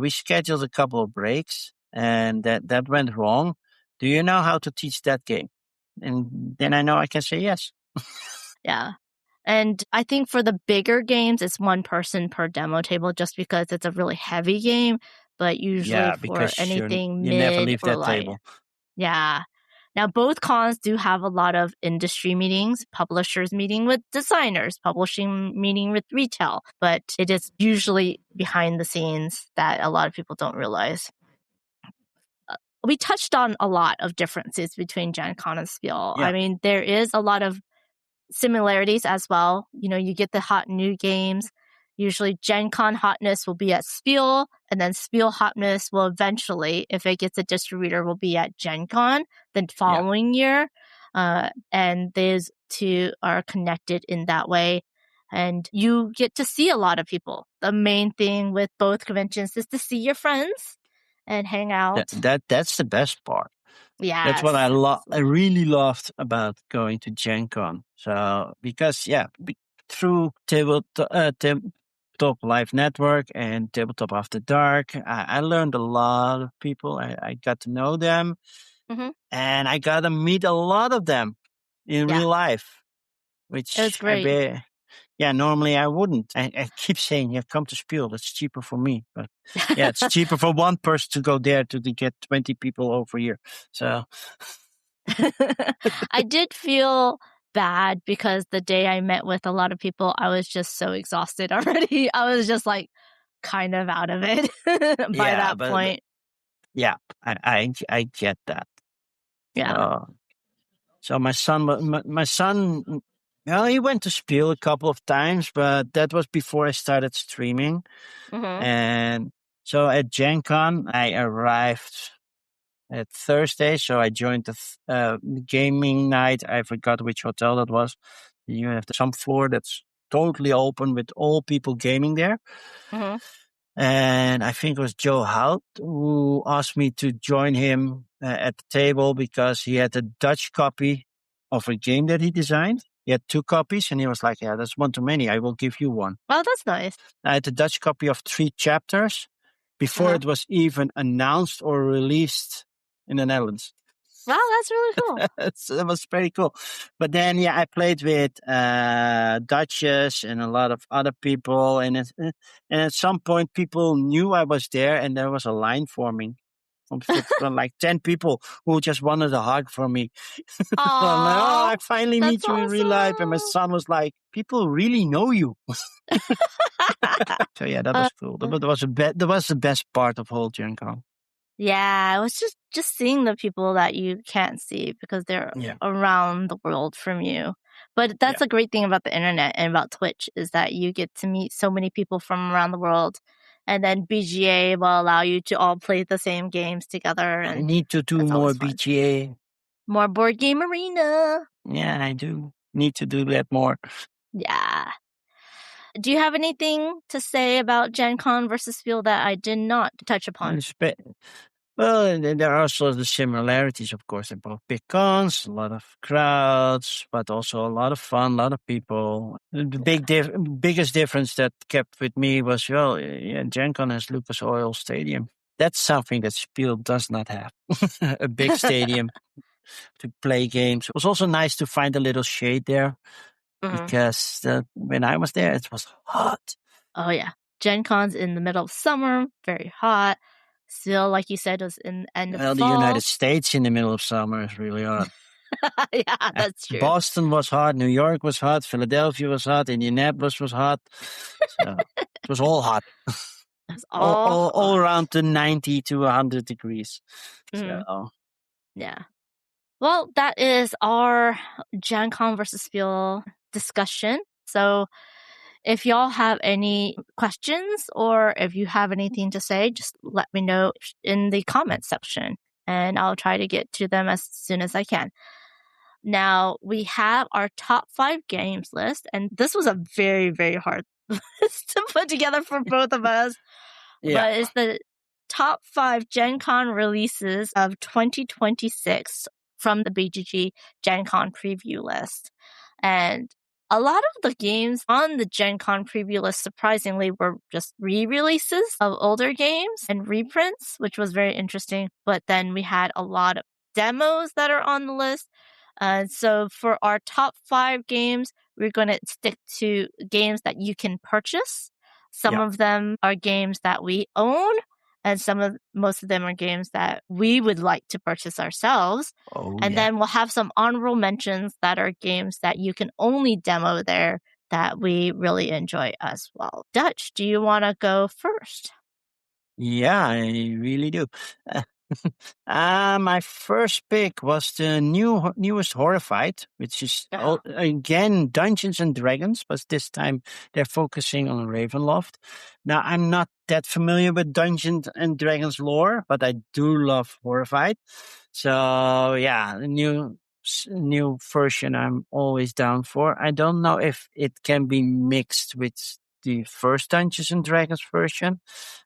we scheduled a couple of breaks and that went wrong. Do you know how to teach that game? And then I know I can say yes.
Yeah. And I think for the bigger games, it's one person per demo table just because it's a really heavy game. But usually for anything
you
mid
never leave
or
that
light.
table.
Yeah. Now, both cons do have a lot of industry meetings, publishers meeting with designers, publishing meeting with retail, but it is usually behind the scenes that a lot of people don't realize. We touched on a lot of differences between Gen Con and Spiel.
Yeah.
I mean, there is a lot of similarities as well. You know, you get the hot new games. Usually Gen Con hotness will be at Spiel, and then Spiel hotness will eventually, if it gets a distributor, will be at Gen Con the following year. And these two are connected in that way. And you get to see a lot of people. The main thing with both conventions is to see your friends and hang out.
That's the best part.
Yeah,
that's what I really loved about going to Gen Con. So because through Tabletop Live Network and Tabletop After Dark, I learned a lot of people. I got to know them, and I got to meet a lot of them in real life, which
it was great.
Normally I wouldn't. I keep saying, come to Spiel. That's cheaper for me. But it's cheaper for one person to go there to get 20 people over here. So
I did feel bad because the day I met with a lot of people, I was just so exhausted already. I was just like kind of out of it by that point.
Yeah, I get that.
Yeah.
So my son, well, he went to Spiel a couple of times, but that was before I started streaming.
Mm-hmm.
And so at Gen Con, I arrived at Thursday, so I joined the gaming night. I forgot which hotel that was. You have some floor that's totally open with all people gaming there.
Mm-hmm.
And I think it was Joe Hout who asked me to join him at the table because he had a Dutch copy of a game that he designed. He had 2 copies, and he was like, yeah, that's one too many. I will give you one.
Oh, that's nice.
I had a Dutch copy of 3 chapters before it was even announced or released in the Netherlands.
Wow, that's really cool.
That was pretty cool. But then, yeah, I played with Dutchess and a lot of other people. And at some point, people knew I was there, and there was a line forming from like 10 people who just wanted a hug from me. I finally meet you in real life. And my son was like, people really know you. So, yeah, that was cool. That was the best part of whole Gen Con.
Yeah, it was just seeing the people that you can't see because they're around the world from you. But that's a great thing about the internet and about Twitch is that you get to meet so many people from around the world. And then BGA will allow you to all play the same games together. And
I need to do more BGA.
More Board Game Arena.
Yeah, I do. Need to do that more.
Yeah. Do you have anything to say about Gen Con versus Spiel that I did not touch upon?
Well, there are also the similarities, of course. They're both big cons, a lot of crowds, but also a lot of fun, a lot of people. The biggest difference that kept with me was, Gen Con has Lucas Oil Stadium. That's something that Spiel does not have. A big stadium to play games. It was also nice to find a little shade there because when I was there, it was hot.
Oh, yeah. Gen Con's in the middle of summer, very hot. Still, like you said, was in the end of fall.
The United States in the middle of summer is really hot.
Yeah, that's true.
Boston was hot, New York was hot, Philadelphia was hot, Indianapolis was hot. So it was all hot.
It was
all around the 90 to 100 degrees. So.
Yeah. Well, that is our Gen Con versus Spiel discussion. So if y'all have any questions or if you have anything to say, just let me know in the comment section and I'll try to get to them as soon as I can. Now, we have our top 5 games list, and this was a very, very hard list to put together for both of us. But it's the top 5 Gen Con releases of 2026 from the BGG Gen Con Preview list. And a lot of the games on the Gen Con Preview list, surprisingly, were just re-releases of older games and reprints, which was very interesting. But then we had a lot of demos that are on the list. So for our top 5 games, we're going to stick to games that you can purchase. Some of them are games that we own, and most of them are games that we would like to purchase ourselves. Then we'll have some honorable mentions that are games that you can only demo there that we really enjoy as well. Dutch, do you want to go first?
Yeah, I really do. My first pick was the newest Horrified, which is again Dungeons and Dragons, but this time they're focusing on Ravenloft. Now, I'm not that familiar with Dungeons and Dragons lore, but I do love Horrified. So yeah, the new version I'm always down for. I don't know if it can be mixed with the first Dungeons and Dragons version.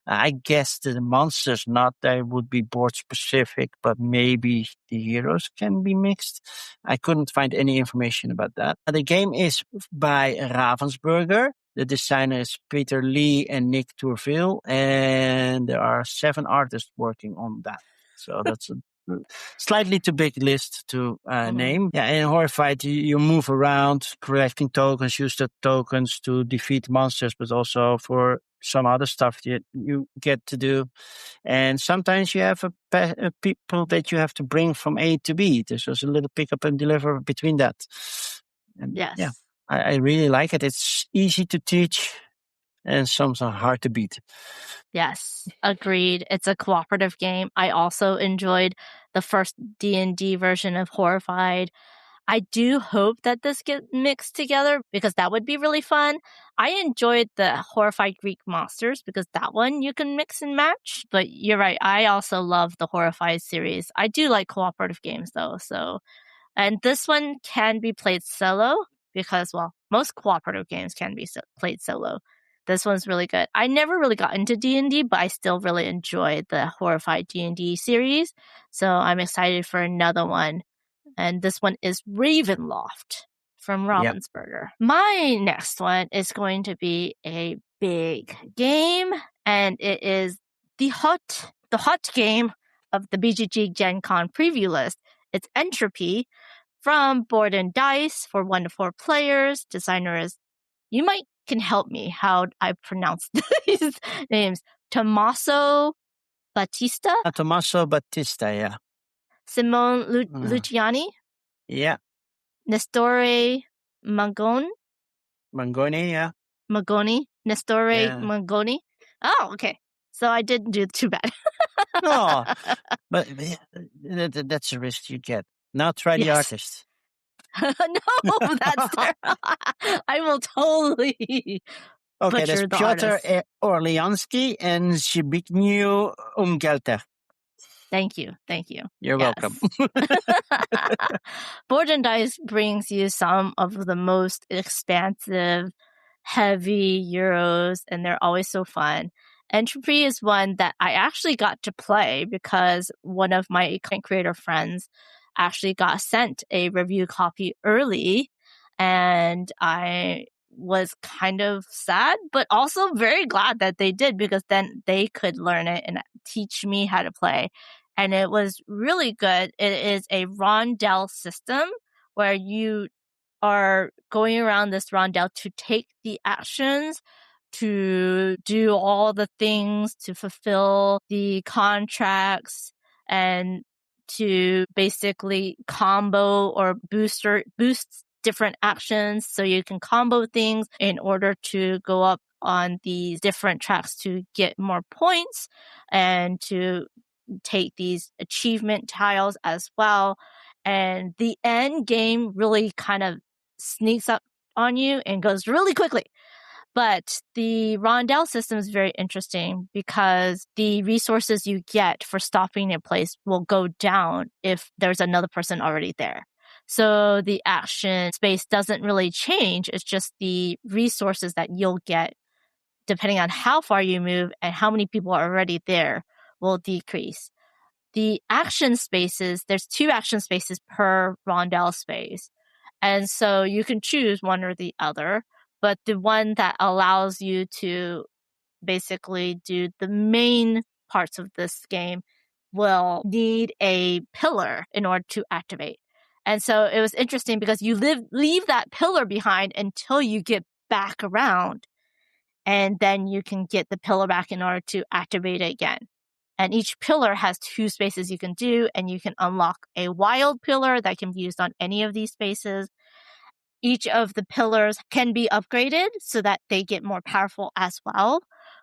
I guess the monsters they would be board specific, but maybe the heroes can be mixed. I couldn't find any information about that. The game is by Ravensburger. The designer is Peter Lee and Nick Tourville, and there are 7 artists working on that. So that's a slightly too big list to name. Yeah, in Horrified, you move around collecting tokens, use the tokens to defeat monsters, but also for some other stuff that you get to do. And sometimes you have people that you have to bring from A to B. There's also a little pick up and deliver between that. And
Yes.
I really like it. It's easy to teach and some are hard to beat.
Yes, agreed. It's a cooperative game. I also enjoyed the first D&D version of Horrified. I do hope that this gets mixed together because that would be really fun. I enjoyed the Horrified Greek Monsters because that one you can mix and match. But you're right. I also love the Horrified series. I do like cooperative games though. And this one can be played solo because, well, most cooperative games can be played solo. This one's really good. I never really got into D&D, but I still really enjoyed the Horrified D&D series. So I'm excited for another one. And this one is Ravenloft from Ravensburger. My next one is going to be a big game, and it is the hot game of the BGG Gen Con Preview list. It's Entropy from Board and Dice for 1 to 4 players. Designer is, you might can help me how I pronounce these names. Tommaso Battista?
Tommaso Battista, yeah.
Simone Luciani?
Yeah.
Nestore Magone?
Mangoni, yeah.
Magoni? Nestore Magoni? Oh, okay. So I didn't do too bad.
No, but that's a risk you get. Now try the artist.
No, that's terrible. I will totally
Okay, that's
butcher the
Piotr
artist.
Orliansky and Zbigniew Umgelter.
Thank you.
You're welcome.
Board and Dice brings you some of the most expansive, heavy Euros, and they're always so fun. Entropy is one that I actually got to play because one of my content creator friends actually got sent a review copy early, and I was kind of sad, but also very glad that they did because then they could learn it and teach me how to play. And it was really good. It is a rondel system where you are going around this rondel to take the actions, to do all the things, to fulfill the contracts, and to basically combo or boost different actions. So you can combo things in order to go up on these different tracks to get more points and to take these achievement tiles as well. And the end game really kind of sneaks up on you and goes really quickly. But the rondel system is very interesting because the resources you get for stopping a place will go down if there's another person already there. So the action space doesn't really change. It's just the resources that you'll get depending on how far you move and how many people are already there will decrease. The action spaces, there's 2 action spaces per rondel space. And so you can choose one or the other, but the one that allows you to basically do the main parts of this game will need a pillar in order to activate. And so it was interesting because you leave that pillar behind until you get back around, and then you can get the pillar back in order to activate it again. And each pillar has 2 spaces you can do, and you can unlock a wild pillar that can be used on any of these spaces. Each of the pillars can be upgraded so that they get more powerful as well.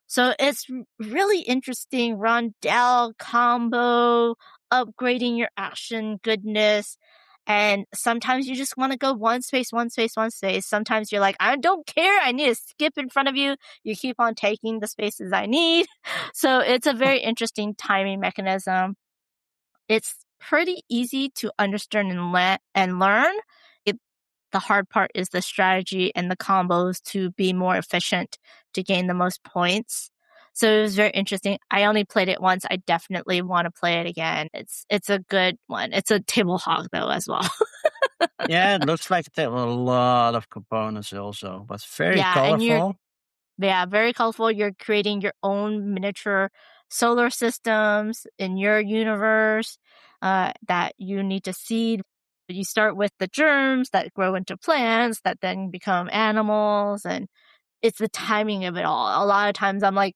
So it's really interesting rondel combo, upgrading your action goodness. And sometimes you just want to go one space. Sometimes you're like, I don't care. I need to skip in front of you. You keep on taking the spaces I need. So it's a very interesting timing mechanism. It's pretty easy to understand and learn. The hard part is the strategy and the combos to be more efficient to gain the most points. So it was very interesting. I only played it once. I definitely want to play it again. It's a good one. It's a table hog though as well.
Yeah, it looks like there were a lot of components also, but very colorful.
Very colorful. You're creating your own miniature solar systems in your universe that you need to seed. You start with the germs that grow into plants that then become animals, and it's the timing of it all. A lot of times I'm like,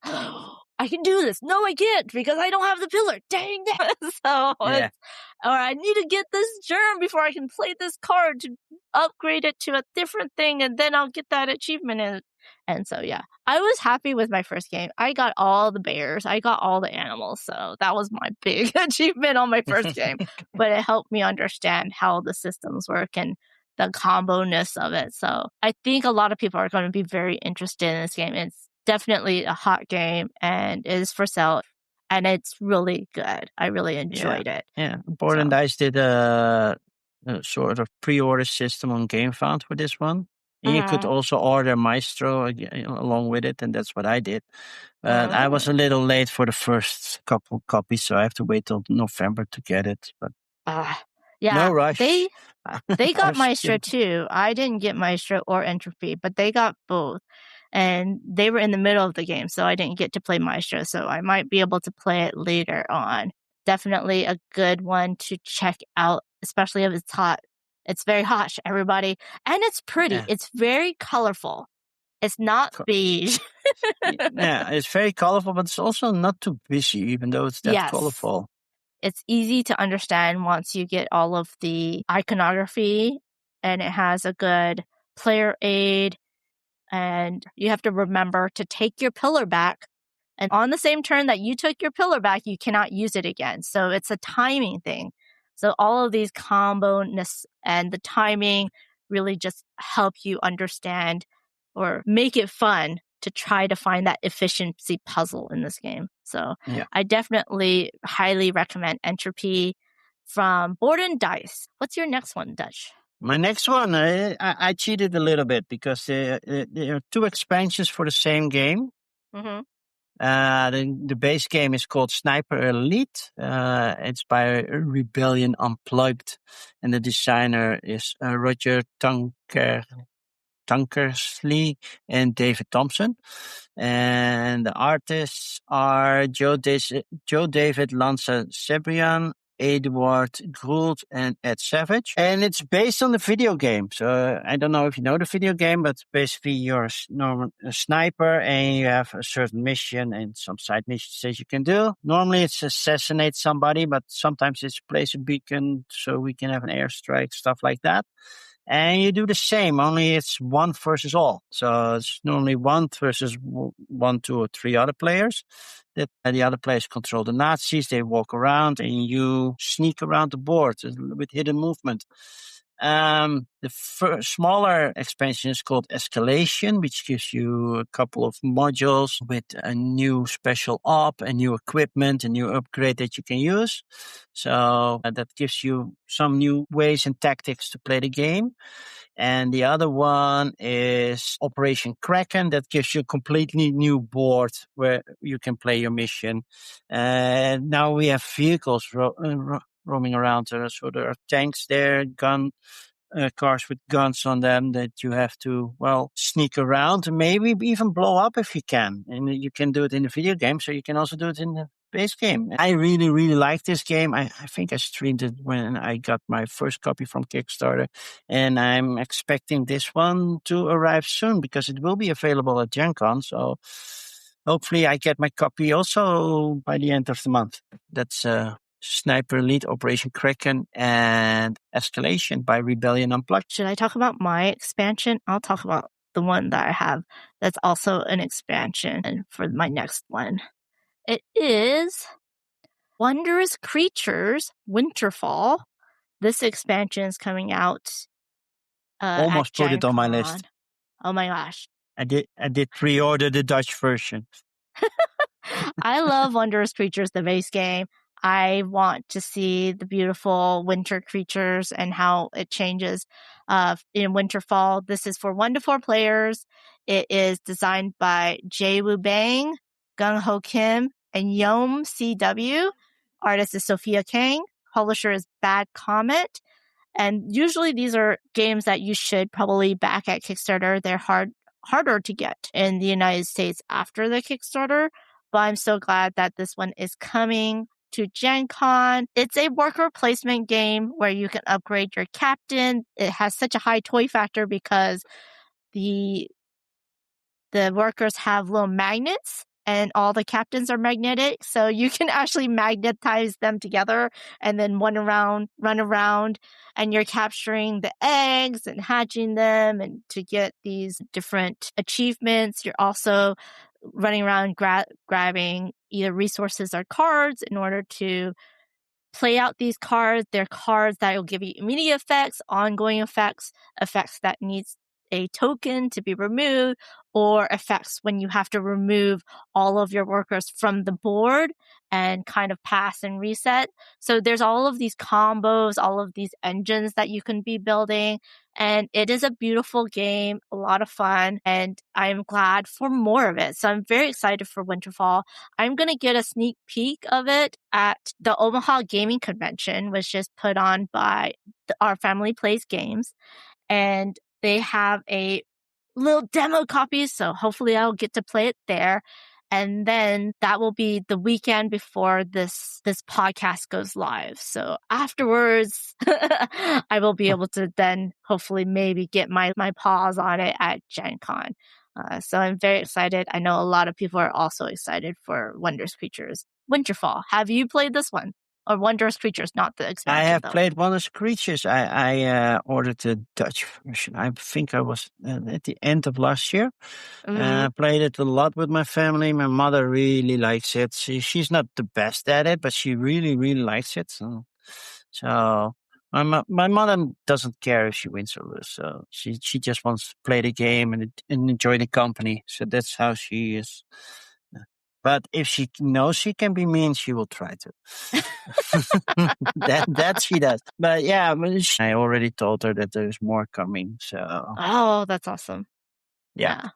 I can do this. No, I can't because I don't have the pillar. Dang that. So, or I need to get this germ before I can play this card to upgrade it to a different thing, and then I'll get that achievement. And so, yeah, I was happy with my first game. I got all the bears. I got all the animals. So that was my big achievement on my first game. But it helped me understand how the systems work and the combo-ness of it. So I think a lot of people are going to be very interested in this game. It's definitely a hot game and is for sale. And it's really good. I really enjoyed it.
Yeah, Board and Dice did a sort of pre-order system on GameFound for this one. And you could also order Maestro along with it, and that's what I did. But I was a little late for the first couple copies, so I have to wait till November to get it. But no rush.
They got Maestro too. I didn't get Maestro or Entropy, but they got both. And they were in the middle of the game, so I didn't get to play Maestro. So I might be able to play it later on. Definitely a good one to check out, especially if it's hot. It's very hot, everybody. And it's pretty. Yeah. It's very colorful. It's not beige.
Yeah, it's very colorful, but it's also not too busy, even though it's that colorful.
It's easy to understand once you get all of the iconography, and it has a good player aid. And you have to remember to take your pillar back. And on the same turn that you took your pillar back, you cannot use it again. So it's a timing thing. So all of these combo-ness and the timing really just help you understand or make it fun to try to find that efficiency puzzle in this game. So I definitely highly recommend Entropy from Board and Dice. What's your next one, Dutch?
My next one, I cheated a little bit because there are two expansions for the same game.
Mm-hmm.
The base game is called Sniper Elite. It's by Rebellion Unplugged, and the designer is Roger Tankersley and David Thompson. And the artists are Joe David Lanza Sebrian, Edward Gould, and Ed Savage. And it's based on the video game. So I don't know if you know the video game, but basically you're a sniper and you have a certain mission and some side missions that you can do. Normally it's assassinate somebody, but sometimes it's place a beacon so we can have an airstrike, stuff like that. And you do the same, only it's 1 versus all. So it's normally 1 versus 1, 2, or 3 other players. That the other players control the Nazis. They walk around and you sneak around the board with hidden movement. The smaller expansion is called Escalation, which gives you a couple of modules with a new special op, a new equipment, a new upgrade that you can use. So that gives you some new ways and tactics to play the game. And the other one is Operation Kraken, that gives you a completely new board where you can play your mission. And now we have vehicles roaming around. So there are tanks there, cars with guns on them that you have to, sneak around and maybe even blow up if you can. And you can do it in the video game, so you can also do it in the base game. I really, really like this game. I think I streamed it when I got my first copy from Kickstarter, and I'm expecting this one to arrive soon because it will be available at Gen Con. So hopefully I get my copy also by the end of the month. That's Sniper Elite, Operation Kraken, and Escalation by Rebellion Unplugged.
Should I talk about my expansion? I'll talk about the one that I have that's also an expansion for my next one. It is Wondrous Creatures Winterfall. This expansion is coming out
almost put it on my list.
Oh my gosh.
I did pre-order the Dutch version.
I love Wondrous Creatures, the base game. I want to see the beautiful winter creatures and how it changes in Winterfall. This is for 1 to 4 players. It is designed by Jae Woo Bang, Gung Ho Kim, and Yom CW. Artist is Sophia Kang. Publisher is Bad Comet. And usually these are games that you should probably back at Kickstarter. They're harder to get in the United States after the Kickstarter. But I'm so glad that this one is coming to Gen Con. It's a worker placement game where you can upgrade your captain. It has such a high toy factor because the workers have little magnets, and all the captains are magnetic. So you can actually magnetize them together and then run around, and you're capturing the eggs and hatching them and to get these different achievements. You're also running around grabbing either resources or cards in order to play out these cards. They're cards that will give you immediate effects, ongoing effects that needs a token to be removed, or effects when you have to remove all of your workers from the board and kind of pass and reset. So there's all of these combos, all of these engines that you can be building. And it is a beautiful game, a lot of fun, and I'm glad for more of it. So I'm very excited for Winterfall. I'm going to get a sneak peek of it at the Omaha Gaming Convention, which is put on by Our Family Plays Games. And they have a little demo copy, so hopefully I'll get to play it there. And then that will be the weekend before this podcast goes live. So afterwards, I will be able to then hopefully maybe get my paws on it at Gen Con. So I'm very excited. I know a lot of people are also excited for Wondrous Creatures. Winterfall. Have you played this one? Or Wondrous Creatures, not the expansion,
I have
though.
played Wondrous Creatures. I ordered the Dutch version. I think I was at the end of last year. Played it a lot with my family. My mother really likes it. She's not the best at it, but she really, really likes it. So my mother doesn't care if she wins or loses. So she just wants to play the game and enjoy the company. So that's how she is. But if she knows she can be mean, she will try to. that she does. But yeah, I already told her that there's more coming. So
oh, that's awesome.
Yeah.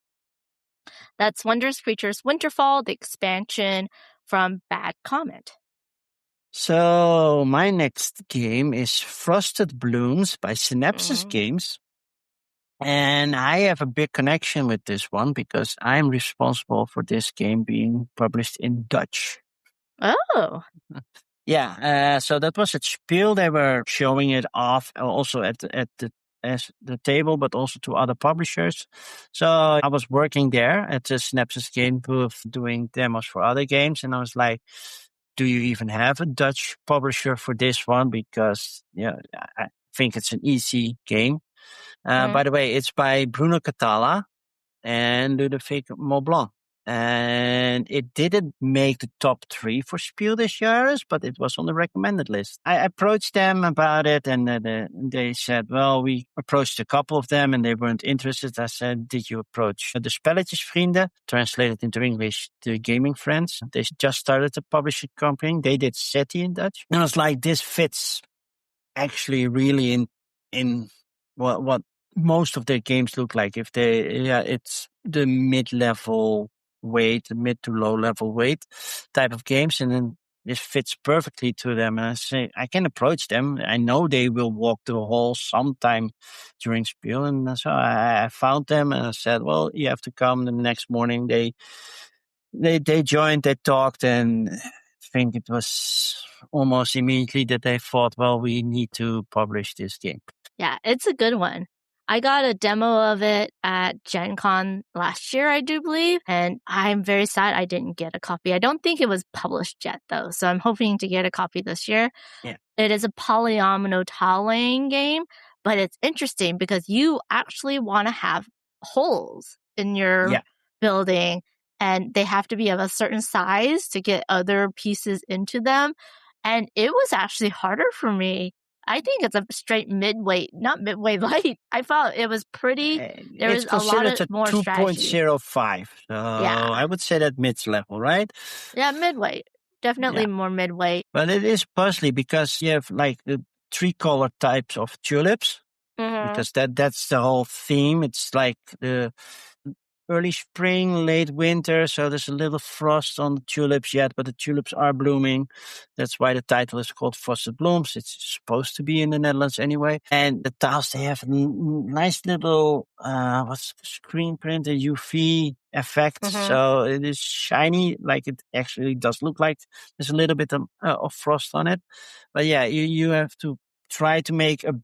That's Wondrous Creatures Winterfall, the expansion from Bad Comet.
So my next game is Frosted Blooms by Synapses Games. And I have a big connection with this one because I'm responsible for this game being published in Dutch.
Oh.
Yeah, so that was at Spiel. They were showing it off also at the table, but also to other publishers. So I was working there at the Synapses game booth doing demos for other games. And I was like, do you even have a Dutch publisher for this one? Because I think it's an easy game. By the way, it's by Bruno Catala and Ludovic Maublanc. And it didn't make the top 3 for Spiel this year, but it was on the recommended list. I approached them about it, and they said, well, we approached a couple of them, and they weren't interested. I said, did you approach the Spelletjesvrienden, translated into English, the gaming friends? They just started a publishing company. They did SETI in Dutch. And I was like, this fits actually really in what most of their games look like. If it's the mid-level weight, the mid to low level weight type of games, and then this fits perfectly to them. And I say I can approach them. I know they will walk the hall sometime during Spiel, and so I found them and I said, "Well, you have to come." The next morning, they joined, they talked, and I think it was almost immediately that they thought, "Well, we need to publish this game."
Yeah, it's a good one. I got a demo of it at Gen Con last year, I do believe, and I'm very sad I didn't get a copy. I don't think it was published yet, though, so I'm hoping to get a copy this year.
Yeah.
It is a polyomino tile-laying game, but it's interesting because you actually want to have holes in your building, and they have to be of a certain size to get other pieces into them, and it was actually harder for me. I think it's a straight midweight, not midway light. I felt it was pretty. There was a lot of more strategy.
2.05. So I would say that mid-level, right?
Yeah, midweight. Definitely more midweight.
But it is puzzly because you have like the 3 color types of tulips. Because that's the whole theme. It's like the early spring, late winter, so there's a little frost on the tulips yet, but the tulips are blooming. That's why the title is called Frosted Blooms. It's supposed to be in the Netherlands anyway. And the tiles, they have nice little screen print, a UV effect. So it is shiny, like it actually does look like there's a little bit of frost on it. But yeah, you have to try to make a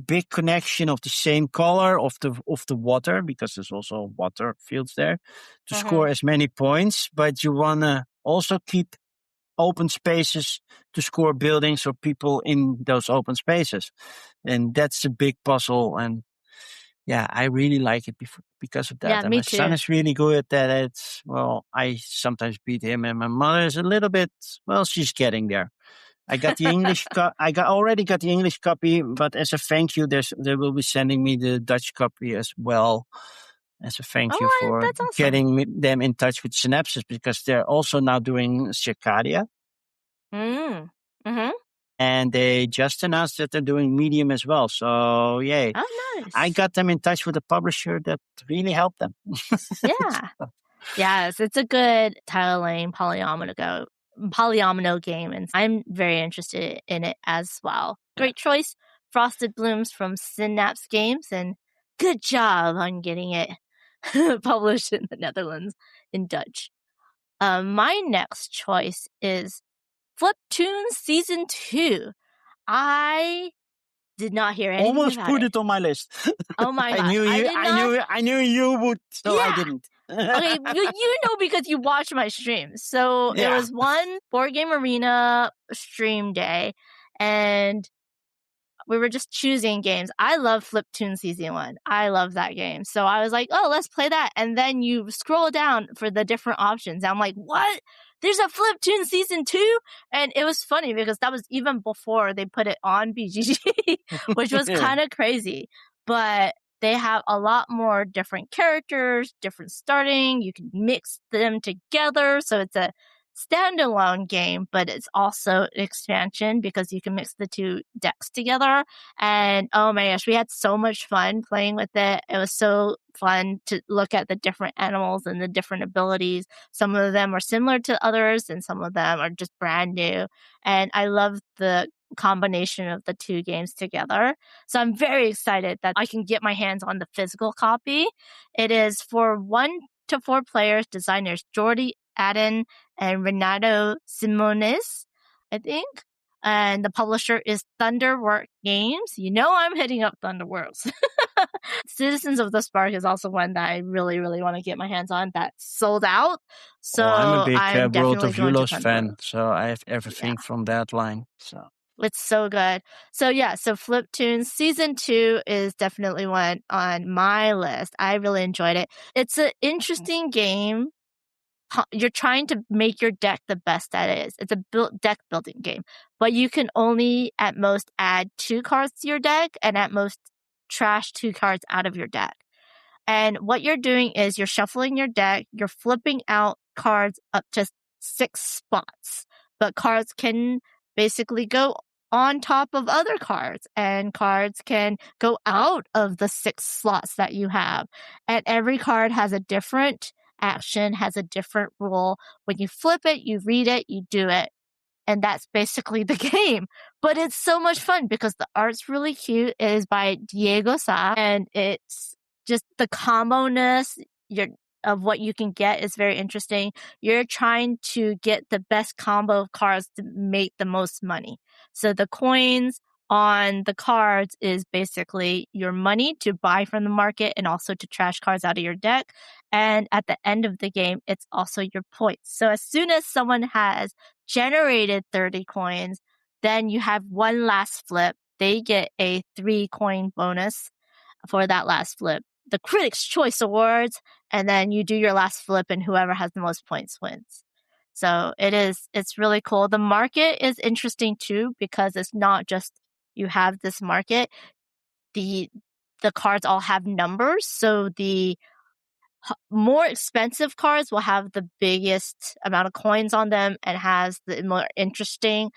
big connection of the same color of the water, because there's also water fields there, to score as many points. But you want to also keep open spaces to score buildings or people in those open spaces. And that's a big puzzle. And yeah, I really like it because of that.
Yeah,
and
me
my son
too.
is really good at that. I sometimes beat him, and my mother is a little bit, she's getting there. I got the English. Already got the English copy, but as a thank you, they will be sending me the Dutch copy as well, as a thank you for
That's awesome.
getting them in touch with Synapses, because they're also now doing Circadia.
Mm-hmm.
And they just announced that they're doing Medium as well. So yay!
Oh, nice.
I got them in touch with a publisher that really helped them.
Yeah. Yes, it's a good tile laying polyomino game, and I'm very interested in it as well. Great choice, Frosted Blooms from Synapse Games, and good job on getting it published in the Netherlands in Dutch. My next choice is Fliptoons Season 2. I did not hear anything
Almost
about
put
it.
it on my list.
Oh my gosh.
I knew you would, so I didn't.
Okay, you know, because you watch my streams. So it was one Board Game Arena stream day, and we were just choosing games. I love Fliptoons Season 1. I love that game. So I was like, oh, let's play that. And then you scroll down for the different options. And I'm like, what? There's a Fliptoons Season 2? And it was funny because that was even before they put it on BGG, which was kind of crazy. But they have a lot more different characters, different starting. You can mix them together. So it's a standalone game, but it's also an expansion because you can mix the two decks together. And oh my gosh, we had so much fun playing with it. It was so fun to look at the different animals and the different abilities. Some of them are similar to others, and some of them are just brand new. And I love the combination of the two games together. So I'm very excited that I can get my hands on the physical copy. It is for 1 to 4 players, designers Jordi Adden and Renato Simones, I think. And the publisher is Thunderwork Games. You know I'm hitting up Thunderworks. Citizens of the Spark is also one that I really, really want to get my hands on. That's sold out. So
I'm a big World of
Eulos
fan, so I have everything from that line. So
it's so good. So Fliptoons Season 2 is definitely one on my list. I really enjoyed it. It's an interesting game. You're trying to make your deck the best that it is. It's a deck building game, but you can only at most add 2 cards to your deck and at most trash 2 cards out of your deck. And what you're doing is you're shuffling your deck, you're flipping out cards up to 6 spots, but cards can basically go on top of other cards, and cards can go out of the 6 slots that you have. And every card has a different action, has a different rule. When you flip it, you read it, you do it. And that's basically the game. But it's so much fun because the art's really cute. It is by Diego Sa, and it's just the combo-ness of what you can get is very interesting. You're trying to get the best combo of cards to make the most money. So the coins on the cards is basically your money to buy from the market and also to trash cards out of your deck. And at the end of the game, it's also your points. So as soon as someone has generated 30 coins, then you have one last flip. They get a 3 coin bonus for that last flip. The Critics' Choice Awards, and then you do your last flip, and whoever has the most points wins. So it's really cool. The market is interesting too, because it's not just you have this market. The cards all have numbers, so the more expensive cards will have the biggest amount of coins on them and has the more interesting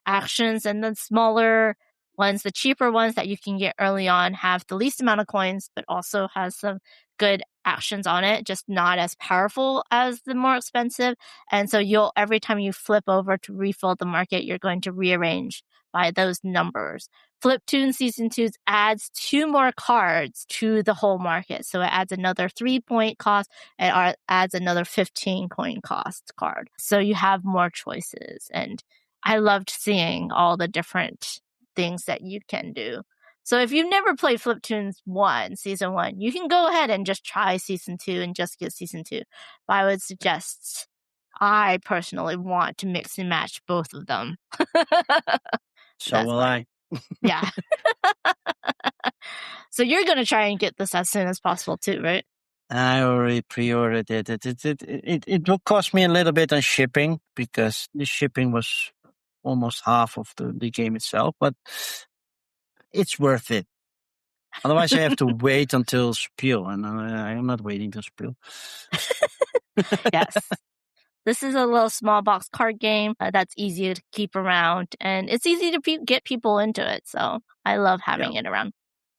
actions, and the smaller ones, the cheaper ones that you can get early on, have the least amount of coins but also has some good actions on it, just not as powerful as the more expensive. And so every time you flip over to refill the market, you're going to rearrange by those numbers. Fliptoons Season 2 adds 2 more cards to the whole market. So it adds another 3 point cost and adds another 15 coin cost card. So you have more choices. And I loved seeing all the different things that you can do. So if you've never played Fliptoons 1, Season 1, you can go ahead and just try Season 2 and just get Season 2. But I would suggest, I personally want to mix and match both of them.
So will I.
Yeah. So you're going to try and get this as soon as possible too, right?
I already pre-ordered it. It will cost me a little bit on shipping because the shipping was almost half of the game itself, but it's worth it. Otherwise, I have to wait until Spiel, and I am not waiting till Spiel.
Yes. This is a little small box card game that's easy to keep around, and it's easy to get people into it, so I love having it around.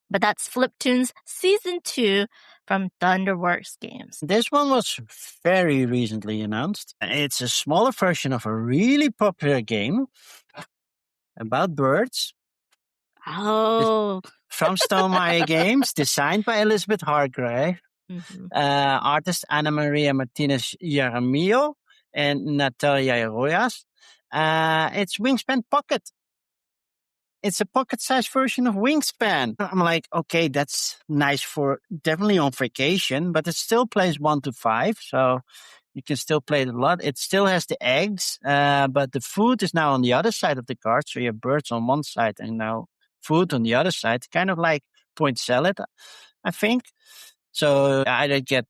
But that's Fliptoons Season 2 from Thunderworks Games.
This one was very recently announced. It's a smaller version of a really popular game about birds.
Oh.
From Stonemaier Games, designed by Elizabeth Hargrave.
Mm-hmm.
Artist Ana Maria Martinez Jaramillo and Natalia Rojas. It's Wingspan Pocket. It's a pocket-sized version of Wingspan. I'm like, okay, that's nice for definitely on vacation, but it still plays 1 to 5, so you can still play it a lot. It still has the eggs, but the food is now on the other side of the card. So you have birds on one side and now food on the other side, kind of like point salad, I think. So either get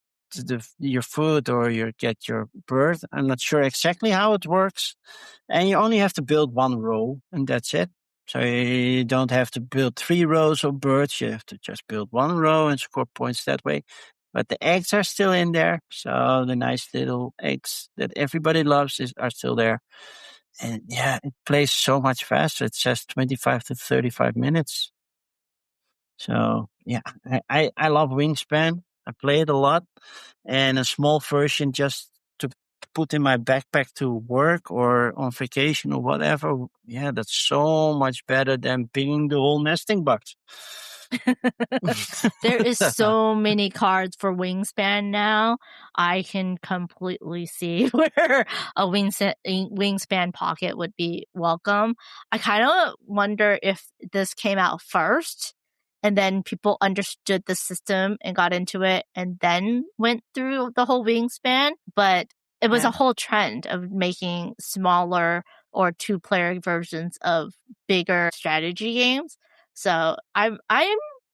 your food or you get your bird. I'm not sure exactly how it works. And you only have to build 1 row, and that's it. So you don't have to build 3 rows of birds. You have to just build 1 row and score points that way. But the eggs are still in there. So the nice little eggs that everybody loves are still there. And yeah, it plays so much faster. It says 25 to 35 minutes. So yeah, I love Wingspan. I play it a lot. And a small version just to put in my backpack to work or on vacation or whatever. Yeah, that's so much better than pinging the whole nesting box.
There is so many cards for Wingspan now. I can completely see where a Wingspan Pocket would be welcome. I kind of wonder if this came out first and then people understood the system and got into it and then went through the whole Wingspan. But it was a whole trend of making smaller or 2-player versions of bigger strategy games. So I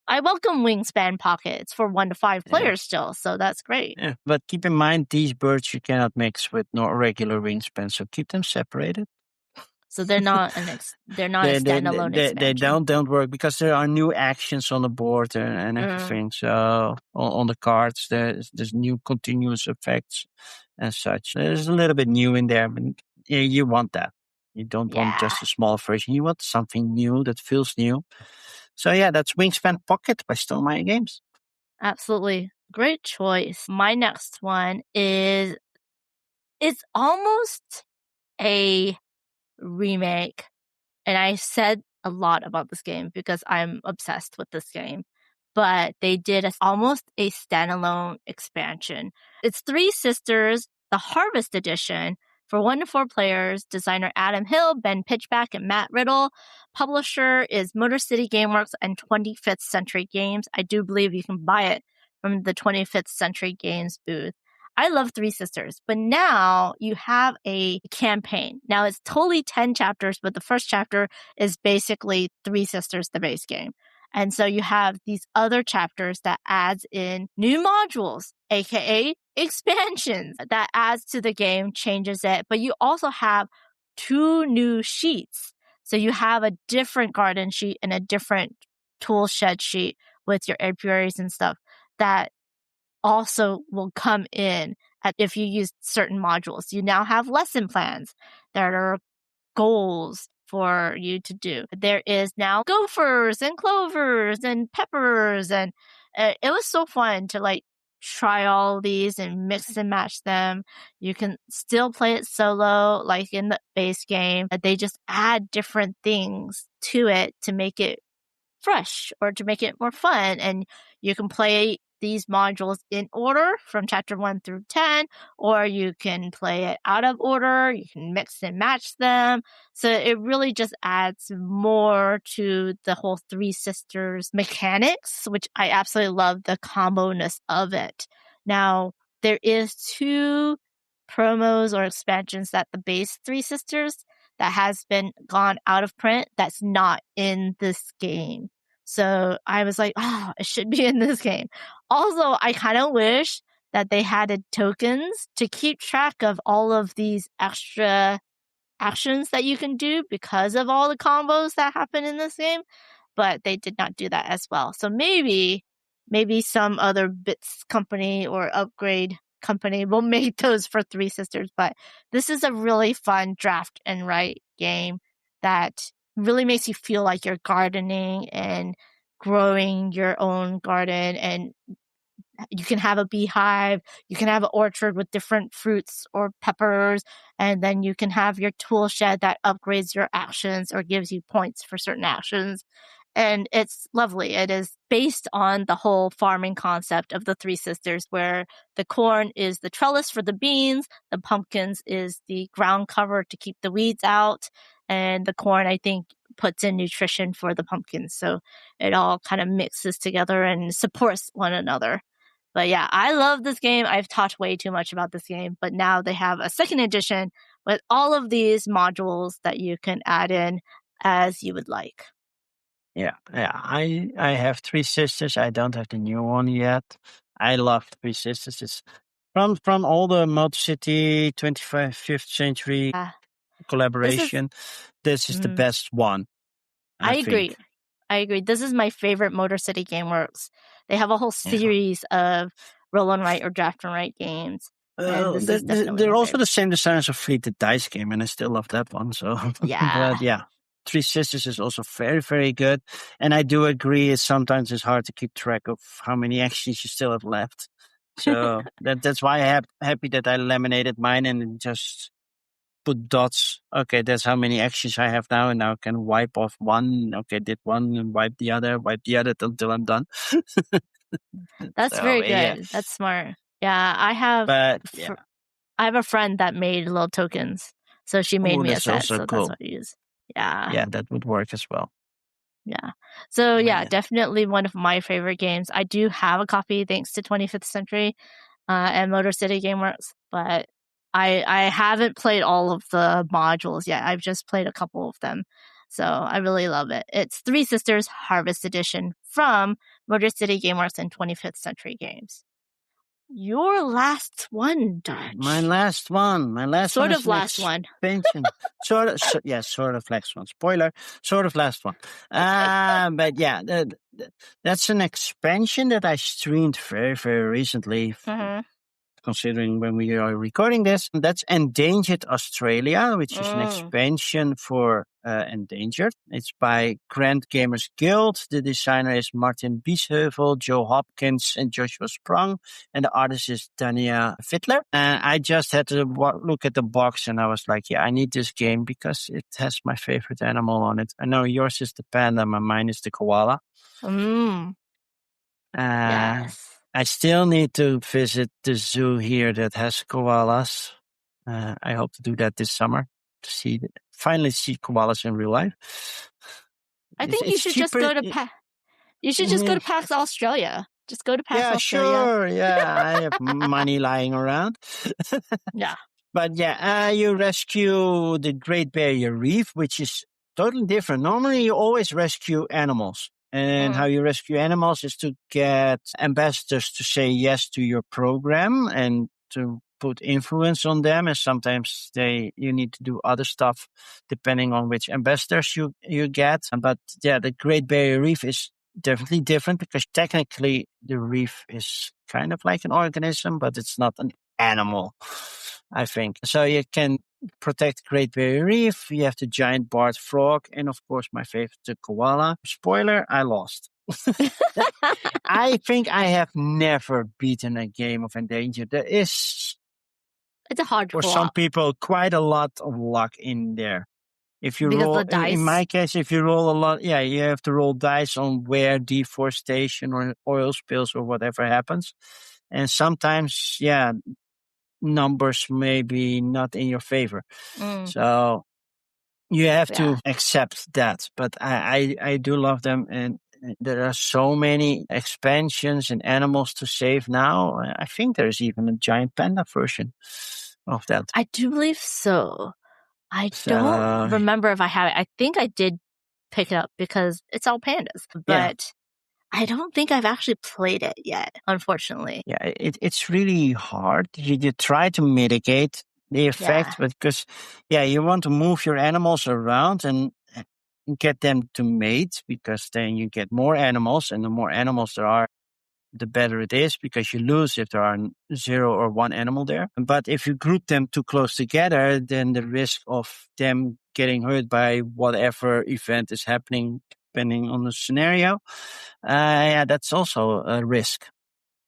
welcome Wingspan Pockets for 1 to 5 players still, so that's great.
Yeah, but keep in mind these birds you cannot mix with regular Wingspan, so keep them separated.
So they're not a standalone expansion.
They don't work because there are new actions on the board and everything. So on the cards there's new continuous effects and such. There's a little bit new in there, but you want that. You don't want just a small version. You want something new that feels new. So yeah, that's Wingspan Pocket by Stonemaier Games.
Absolutely. Great choice. My next one is, it's almost a remake. And I said a lot about this game because I'm obsessed with this game. But they did almost a standalone expansion. It's 3 Sisters, the Harvest Edition, for 1 to 4 players. Designer Adam Hill, Ben Pitchback, and Matt Riddle. Publisher is Motor City Gameworks and 25th Century Games. I do believe you can buy it from the 25th Century Games booth. I love 3 Sisters, but now you have a campaign. Now it's totally 10 chapters, but the first chapter is basically 3 Sisters, the base game. And so you have these other chapters that adds in new modules, aka expansions, that adds to the game, changes it. But you also have 2 new sheets. So you have a different garden sheet and a different tool shed sheet with your apiaries and stuff that also will come in if you use certain modules. You now have lesson plans that are goals for you to do. There is now gophers and clovers and peppers, and it was so fun to try all these and mix and match them. You can still play it solo like in the base game. They just add different things to it to make it fresh or to make it more fun, and you can play these modules in order from chapter 1 through 10, or you can play it out of order. You can mix and match them. So it really just adds more to the whole Three Sisters mechanics, which I absolutely love the combo-ness of it. Now, there is 2 promos or expansions that the base Three Sisters that has been gone out of print that's not in this game. So I was like, oh, it should be in this game. Also, I kind of wish that they had tokens to keep track of all of these extra actions that you can do because of all the combos that happen in this game, but they did not do that as well. So maybe some other bits company or upgrade company will make those for Three Sisters, but this is a really fun draft and write game that really makes you feel like you're gardening and growing your own garden, and you can have a beehive, you can have an orchard with different fruits or peppers, and then you can have your tool shed that upgrades your actions or gives you points for certain actions. And it's lovely. It is based on the whole farming concept of the Three Sisters, where the corn is the trellis for the beans, the pumpkins is the ground cover to keep the weeds out, and the corn, I think, puts in nutrition for the pumpkins. So it all kind of mixes together and supports one another. But yeah, I love this game. I've talked way too much about this game, but now they have a second edition with all of these modules that you can add in as you would like.
Yeah. I have Three Sisters. I don't have the new one yet. I love Three Sisters. It's from all the Motor City 25th century collaboration. This is the best one. I
agree. I agree. This is my favorite Motor City Gameworks. They have a whole series of roll and write or draft and write games. And this is definitely
they're also the same designers of Fleet the Dice game, and I still love that one. So
yeah.
But yeah, Three Sisters is also very, very good. And I do agree, sometimes it's hard to keep track of how many actions you still have left. So that's why I'm happy that I laminated mine and just put dots. Okay, that's how many actions I have now, and now I can wipe off one. Okay, did one and wipe the other until I'm done.
That's very good. Yeah. That's smart. Yeah, I have a friend that made little tokens. So she made me a set, so cool. That's what I use. Yeah.
Yeah, that would work as well.
Yeah. So yeah, definitely one of my favorite games. I do have a copy thanks to 25th Century and Motor City Gameworks, but I haven't played all of the modules yet. I've just played a couple of them. So I really love it. It's Three Sisters Harvest Edition from Motor City Gameworks and 25th Century Games. Your last one, Dutch.
My last one.
Sort of last one.
Sort of last one. Spoiler, sort of last one. But yeah, that's an expansion that I streamed very, very recently. Considering when we are recording this, that's Endangered Australia, which is an expansion for Endangered. It's by Grand Gamers Guild. The designer is Martin Biesheuvel, Joe Hopkins, and Joshua Sprung, and the artist is Dania Fittler. And I just had to look at the box, and I was like, yeah, I need this game because it has my favorite animal on it. I know yours is the panda, and mine is the koala. Yes. I still need to visit the zoo here that has koalas. I hope to do that this summer to finally see koalas in real life.
I think you should just go to PAX Australia. Just go to PAX Australia.
Yeah, sure. Yeah, I have money lying around.
Yeah.
But yeah, you rescue the Great Barrier Reef, which is totally different. Normally, you always rescue animals. And how you rescue animals is to get ambassadors to say yes to your program and to put influence on them. And sometimes you need to do other stuff depending on which ambassadors you get. But yeah, the Great Barrier Reef is definitely different because technically the reef is kind of like an organism, but it's not an animal, I think. So you can protect Great Barrier Reef. You have the giant barred frog, and of course, my favorite, the koala. Spoiler: I lost. I think I have never beaten a game of Endangered.
It's a hard
for some people quite a lot of luck in there. If you
Because
roll,
the dice.
in my case, if you roll a lot, you have to roll dice on where deforestation or oil spills or whatever happens. And sometimes, numbers may be not in your favor. So you have to accept that. But I do love them. And there are so many expansions and animals to save now. I think there's even a giant panda version of that.
I do believe so. I don't remember if I have it. I think I did pick it up because it's all pandas. But I don't think I've actually played it yet, unfortunately.
Yeah, it's really hard. You try to mitigate the effect, but because, you want to move your animals around and get them to mate, because then you get more animals, and the more animals there are, the better it is, because you lose if there are 0 or 1 animal there. But if you group them too close together, then the risk of them getting hurt by whatever event is happening, depending on the scenario, that's also a risk.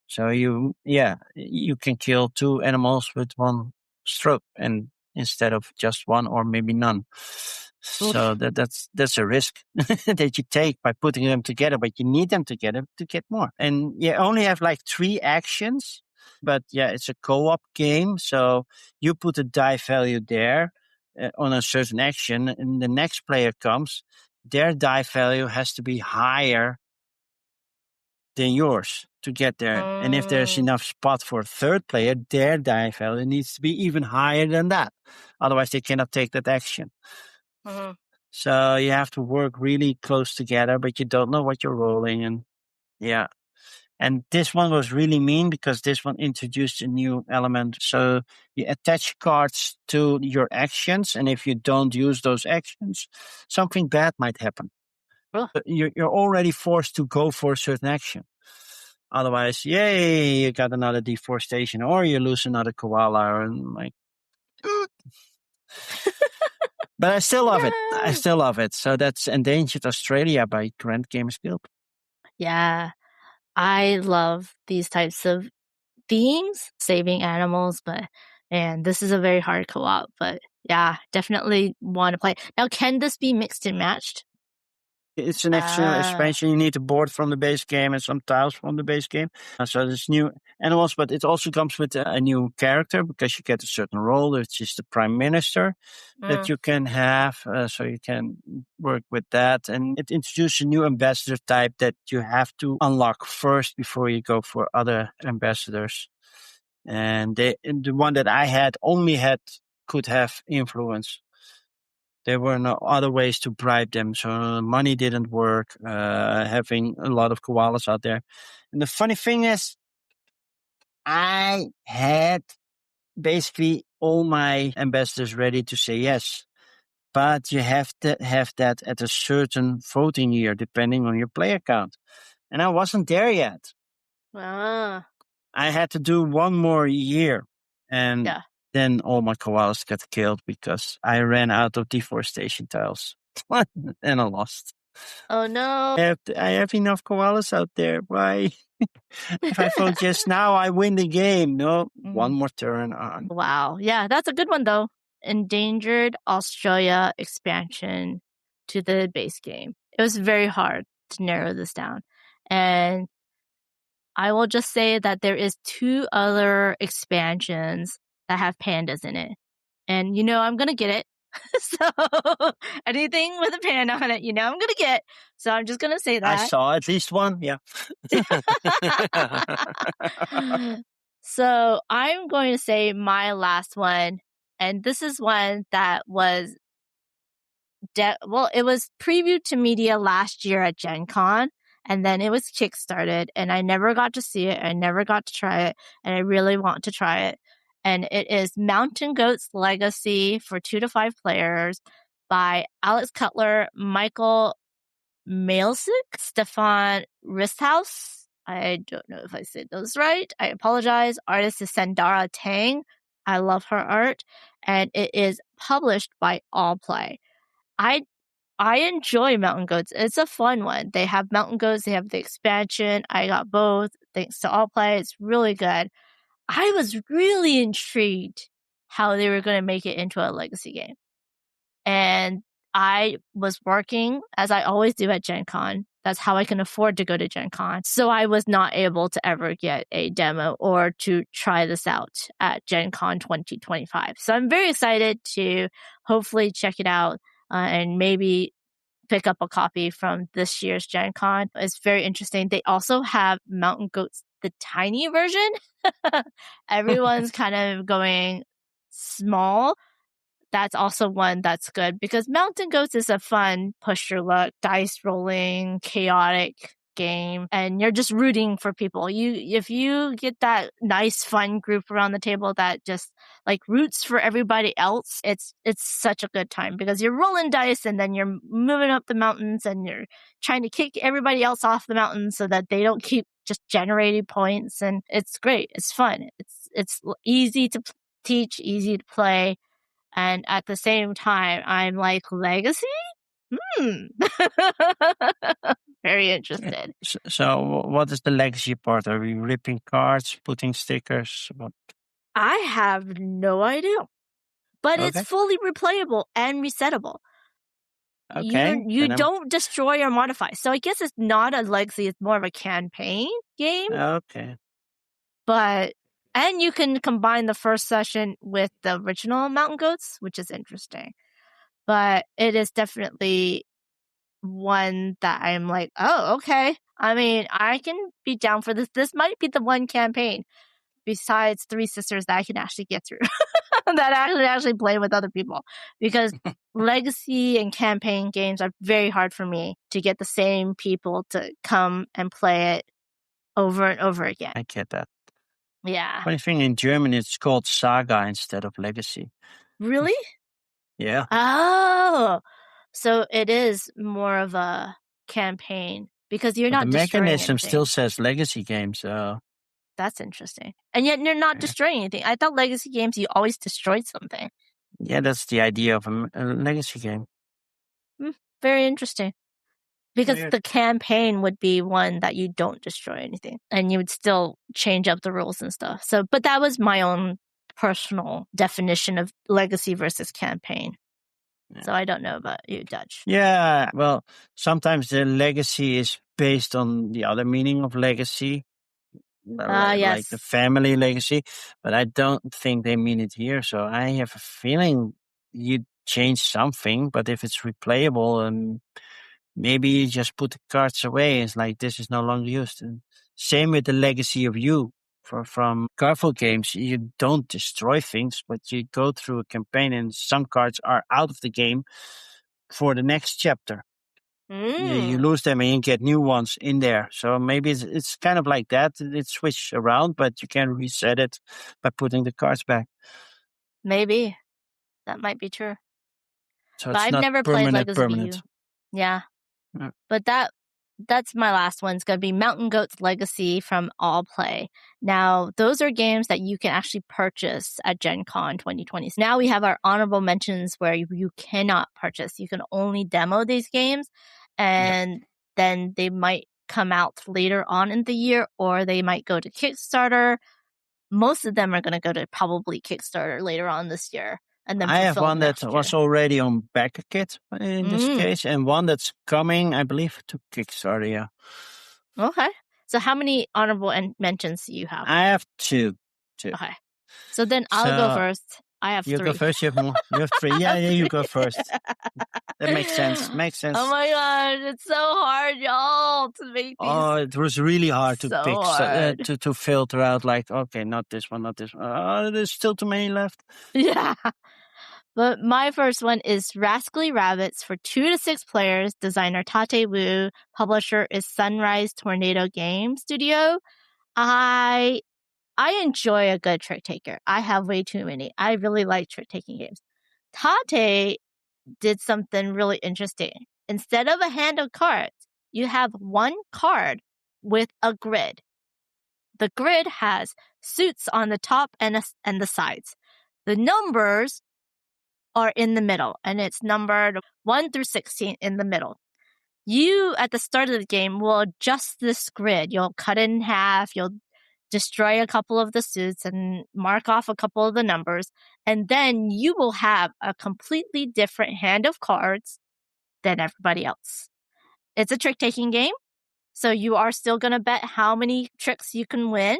So you can kill 2 animals with 1 stroke, and instead of just 1 or maybe none. So that's a risk that you take by putting them together, but you need them together to get more. And you only have like 3 actions, but it's a co-op game. So you put a die value there on a certain action, and the next player comes, their die value has to be higher than yours to get there. And if there's enough spot for a third player, their die value needs to be even higher than that. Otherwise, they cannot take that action. So you have to work really close together, but you don't know what you're rolling. And and this one was really mean, because this one introduced a new element. So you attach cards to your actions, and if you don't use those actions, something bad might happen. You're already forced to go for a certain action. Otherwise, you got another deforestation, or you lose another koala, and but I still love it. I still love it. So that's Endangered Australia by Grand Games Guild.
Yeah, I love these types of themes, saving animals, and this is a very hard co-op. But definitely want to play. Now, can this be mixed and matched?
It's an extra expansion. You need to board from the base game and some tiles from the base game. So there's new animals, but it also comes with a new character, because you get a certain role, which is the Prime Minister, that you can have. So you can work with that. And it introduces a new ambassador type that you have to unlock first before you go for other ambassadors. And the one that I had could have influence. There were no other ways to bribe them, so money didn't work, having a lot of koalas out there. And the funny thing is, I had basically all my ambassadors ready to say yes, but you have to have that at a certain voting year, depending on your player count. And I wasn't there yet. I had to do 1 more year, and then all my koalas got killed because I ran out of deforestation tiles. And I lost.
Oh no.
I have enough koalas out there. Why? If I vote yes now, I win the game. No, 1 more turn on.
Wow. Yeah, that's a good one though. Endangered Australia expansion to the base game. It was very hard to narrow this down. And I will just say that there is 2 other expansions that have pandas in it. And I'm going to get it. So anything with a panda on it, I'm going to get. So I'm just going to say that.
I saw at least one,
So I'm going to say my last one. And this is one that was, it was previewed to media last year at Gen Con. And then it was kickstarted, and I never got to see it. I never got to try it, and I really want to try it. And it is Mountain Goats Legacy for 2 to 5 players by Alex Cutler, Michael Malesic, Stefan Risthaus. I don't know if I said those right. I apologize. Artist is Sandara Tang. I love her art. And it is published by All Play. I enjoy Mountain Goats. It's a fun one. They have Mountain Goats. They have the expansion. I got both thanks to All Play. It's really good. I was really intrigued how they were going to make it into a legacy game. And I was working, as I always do at Gen Con. That's how I can afford to go to Gen Con. So I was not able to ever get a demo or to try this out at Gen Con 2025. So I'm very excited to hopefully check it out and maybe pick up a copy from this year's Gen Con. It's very interesting. They also have Mountain Goats, the tiny version. Everyone's kind of going small. That's also one that's good because Mountain Goats is a fun push your luck, dice rolling, chaotic game, and you're just rooting for people. If you get that nice fun group around the table that just like roots for everybody else, it's such a good time because you're rolling dice and then you're moving up the mountains and you're trying to kick everybody else off the mountain so that they don't keep just generating points, and it's great. It's fun. It's easy to teach, easy to play. And at the same time, I'm like, legacy? Very interested.
So what is the legacy part? Are we ripping cards, putting stickers? What?
I have no idea. But it's fully replayable and resettable.
Okay.
You don't destroy or modify. So I guess it's not a legacy. It's more of a campaign game.
Okay.
And you can combine the first session with the original Mountain Goats, which is interesting. But it is definitely one that I'm like, oh, okay. I mean, I can be down for this. This might be the one campaign besides Three Sisters that I can actually get through. That I can actually play with other people. Because legacy and campaign games are very hard for me to get the same people to come and play it over and over again.
I get that.
Yeah.
Funny thing, in German, it's called Saga instead of Legacy.
Really?
Yeah.
Oh, so it is more of a campaign because you're not destroying anything.
The mechanism still says Legacy game, so...
That's interesting. And yet you're not destroying anything. I thought Legacy games, you always destroyed something.
Yeah, that's the idea of a Legacy game.
Very interesting. Because the campaign would be one that you don't destroy anything and you would still change up the rules and stuff. So, but that was my own personal definition of legacy versus campaign. Yeah. So I don't know about you, Dutch.
Yeah, well, sometimes the legacy is based on the other meaning of legacy.
Yes.
Like the family legacy, but I don't think they mean it here. So I have a feeling you change something, but if it's replayable and maybe you just put the cards away. It's like, this is no longer used. And same with the legacy of you. From Carful games, you don't destroy things, but you go through a campaign and some cards are out of the game for the next chapter. You lose them and you get new ones in there. So maybe it's kind of like that. It's switched around, but you can reset it by putting the cards back.
Maybe. That might be true.
So
but
it's
I've
not
never played Legacy of You. Yeah. But that's my last one. It's going to be Mountain Goats Legacy from All Play. Now, those are games that you can actually purchase at Gen Con 2020. So now we have our honorable mentions where you cannot purchase. You can only demo these games, and then they might come out later on in the year, or they might go to Kickstarter. Most of them are going to go to probably Kickstarter later on this year. And then
I have one that was already on BackerKit in this case, and one that's coming, I believe, to Kickstarter. Yeah.
Okay. So how many honorable mentions do you have?
I have two.
Okay. So then I'll go first. I have 3.
You go first. You have more. You have 3. Yeah, you go first. That makes sense.
Oh my gosh, it's so hard, y'all, to make these.
Oh, it was really hard to pick, to filter out. Like, okay, not this one, not this one. Oh, there's still too many left.
Yeah. But my first one is Rascally Rabbits for 2 to 6 players. Designer Tate Wu. Publisher is Sunrise Tornado Game Studio. I enjoy a good trick taker. I have way too many. I really like trick taking games. Tate did something really interesting. Instead of a hand of cards, you have one card with a grid. The grid has suits on the top and the sides. The numbers are in the middle, and it's numbered 1 through 16 in the middle. You, at the start of the game, will adjust this grid. You'll cut it in half. You'll destroy a couple of the suits and mark off a couple of the numbers. And then you will have a completely different hand of cards than everybody else. It's a trick-taking game, so you are still going to bet how many tricks you can win.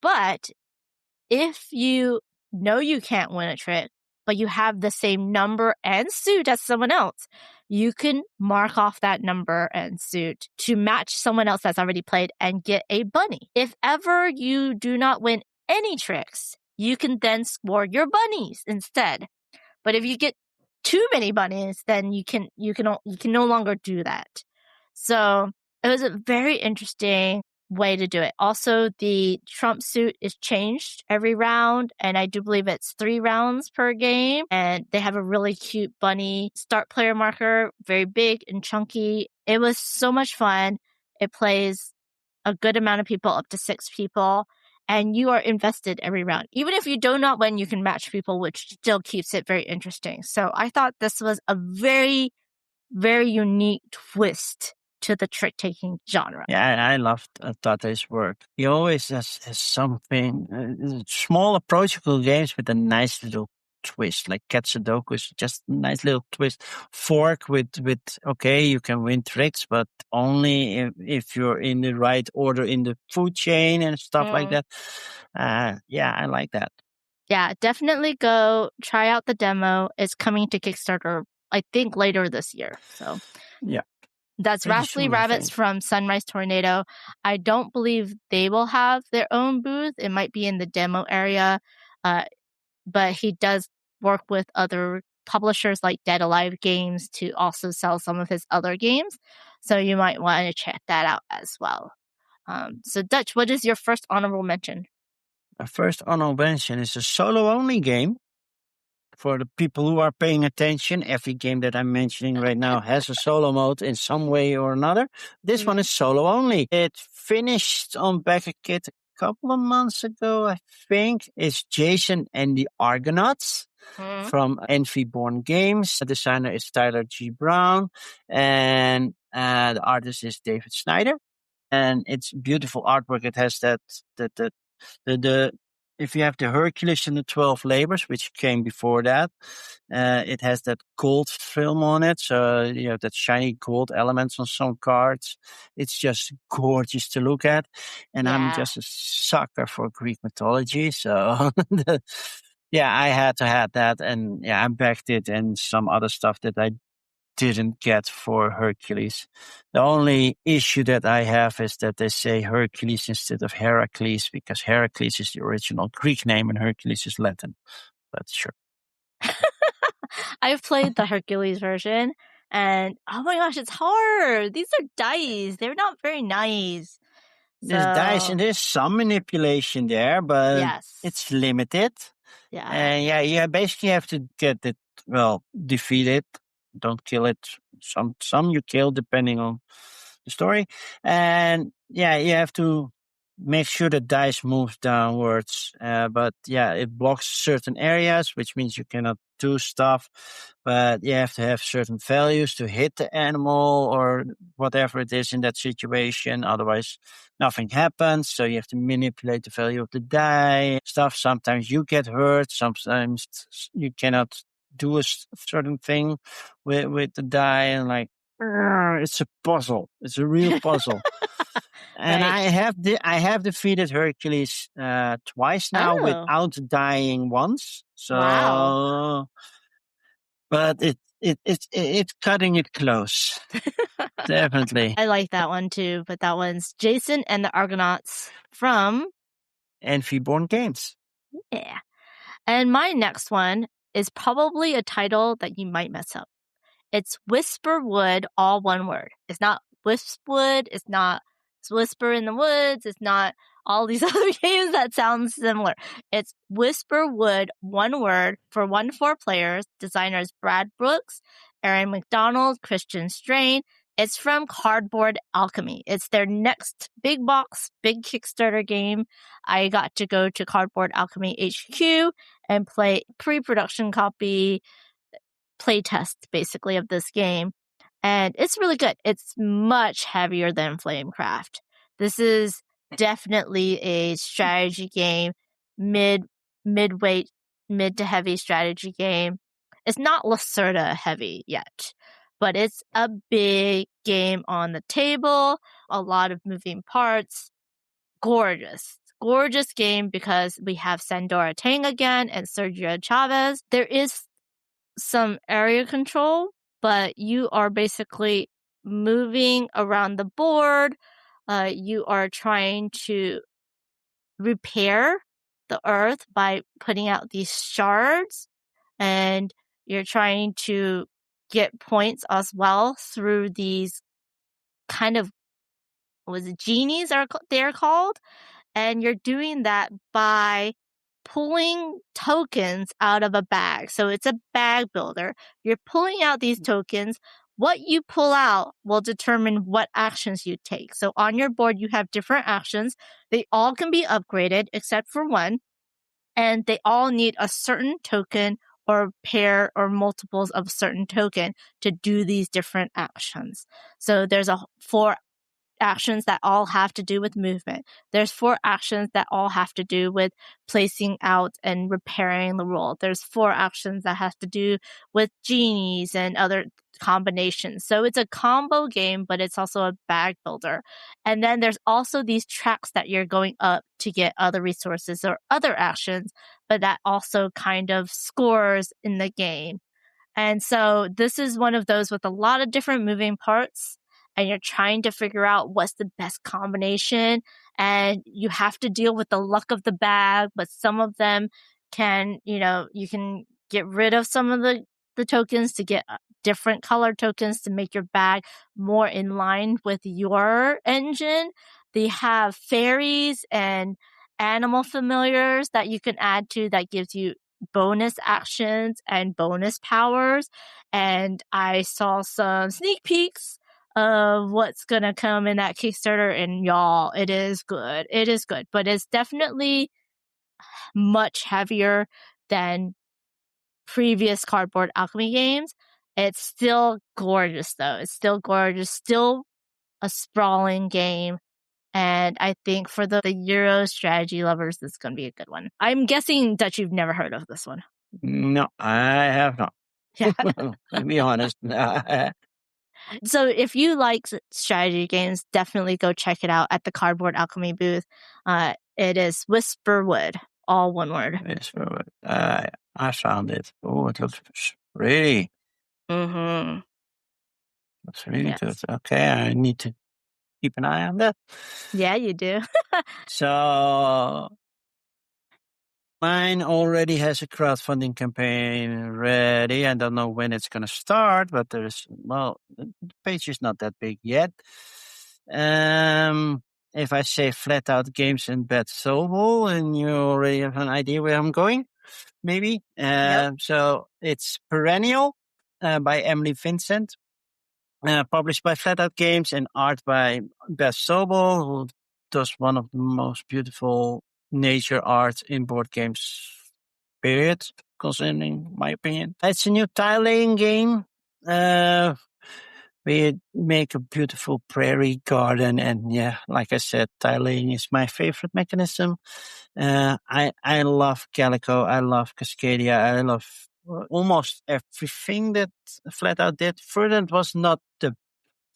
But if you know you can't win a trick, but you have the same number and suit as someone else, you can mark off that number and suit to match someone else that's already played and get a bunny. If ever you do not win any tricks, you can then score your bunnies instead. But if you get too many bunnies, then you can no longer do that. So it was a very interesting way to do it. Also, the trump suit is changed every round, and I do believe it's 3 rounds per game. And they have a really cute bunny start player marker, very big and chunky. It was so much fun. It plays a good amount of people, up to 6 people, and you are invested every round. Even if you do not win, you can match people, which still keeps it very interesting. So I thought this was a very, very unique twist to the trick-taking genre.
Yeah, I loved Tate's work. He always has something, small approachable games with a nice little twist, like Cat Sudoku is just a nice little twist. Fork with okay, you can win tricks, but only if you're in the right order in the food chain and stuff like that. Yeah, I like that.
Yeah, definitely go try out the demo. It's coming to Kickstarter, I think, later this year. So
yeah.
That's Rascally Rabbits from Sunrise Tornado. I don't believe they will have their own booth. It might be in the demo area. But he does work with other publishers like Dead Alive Games to also sell some of his other games. So you might want to check that out as well. So Dutch, what is your first honorable mention?
My first honorable mention is a solo-only game. For the people who are paying attention, every game that I'm mentioning right now has a solo mode in some way or another. This one is solo only. It finished on BGG a couple of months ago, I think. It's Jason and the Argonauts from Envy Born Games. The designer is Tyler G. Brown, and the artist is David Snyder. And it's beautiful artwork. It has the if you have the Hercules and the 12 Labors, which came before that, it has that gold film on it. So you have that shiny gold elements on some cards. It's just gorgeous to look at. And I'm just a sucker for Greek mythology. So yeah, I had to have that. And yeah, I backed it and some other stuff that I didn't get for Hercules. The only issue that I have is that they say Hercules instead of Heracles, because Heracles is the original Greek name and Hercules is Latin. But sure.
I've played the Hercules version, and oh my gosh, it's hard. These are dice. They're not very nice.
There's dice and there's some manipulation there, but it's limited.
Yeah.
And you basically have to get it, defeat it. Don't kill it. Some you kill depending on the story. And you have to make sure the dice moves downwards. But it blocks certain areas, which means you cannot do stuff. But you have to have certain values to hit the animal or whatever it is in that situation. Otherwise, nothing happens. So you have to manipulate the value of the die stuff. Sometimes you get hurt. Sometimes you cannot do a certain thing with the die, and it's a puzzle. It's a real puzzle. And I have defeated Hercules twice now without dying once. So, but it's cutting it close. Definitely.
I like that one too. But that one's Jason and the Argonauts from
Envy Born Games.
Yeah. And my next one is probably a title that you might mess up. It's Whisperwood, all one word. It's not Wispwood. It's not Whisper in the Woods. It's not all these other games that sound similar. It's Whisperwood, one word, for 1-4 players. Designers Brad Brooks, Aaron McDonald, Christian Strain. It's from Cardboard Alchemy. It's their next big box, big Kickstarter game. I got to go to Cardboard Alchemy HQ and play pre-production copy playtest, basically, of this game. And it's really good. It's much heavier than Flamecraft. This is definitely a strategy game, mid to heavy strategy game. It's not Lacerda heavy yet, but it's a big game on the table, a lot of moving parts. Gorgeous game because we have Sandora Tang again and Sergio Chavez. There is some area control, but you are basically moving around the board. You are trying to repair the earth by putting out these shards, and you're trying to get points as well through these kind of, genies they're called, and you're doing that by pulling tokens out of a bag. So it's a bag builder. You're pulling out these tokens. What you pull out will determine what actions you take. So on your board, you have different actions. They all can be upgraded except for one, and they all need a certain token or pair or multiples of a certain token to do these different actions. So there's 4 actions that all have to do with movement. There's 4 actions that all have to do with placing out and repairing the world. There's 4 actions that have to do with genies and other combinations. So it's a combo game, but it's also a bag builder. And then there's also these tracks that you're going up to get other resources or other actions, but that also kind of scores in the game. And so this is one of those with a lot of different moving parts, and you're trying to figure out what's the best combination, and you have to deal with the luck of the bag, but some of them can, you can get rid of some of the tokens to get different color tokens to make your bag more in line with your engine. They have fairies and animal familiars that you can add to that gives you bonus actions and bonus powers. And I saw some sneak peeks of what's gonna come in that Kickstarter, and y'all, it is good. It is good, but it's definitely much heavier than previous Cardboard Alchemy games. It's still gorgeous though. It's still gorgeous, still a sprawling game. And I think for the Euro strategy lovers, this is going to be a good one. I'm guessing, Dutch, you've never heard of this one.
No, I have not.
Yeah.
Let me be honest.
So if you like strategy games, definitely go check it out at the Cardboard Alchemy booth. It is Whisperwood, all one word.
Whisperwood. I found it. Oh, it looks really.
Mm-hmm.
Looks really good. Okay, I need to keep an eye on that.
Yeah, you do.
So mine already has a crowdfunding campaign ready. I don't know when it's going to start, but the page is not that big yet. If I say Flat Out Games and Bad Sobel, and you already have an idea where I'm going, maybe.
Yep.
So it's Perennial by Emily Vincent. Published by Flat Out Games and art by Beth Sobel, who does one of the most beautiful nature art in board games, period, concerning my opinion. It's a new tile laying game. We make a beautiful prairie garden, and yeah, like I said, tile laying is my favorite mechanism. I love Calico, I love Cascadia, I love almost everything that Flat Out did. Verdant was not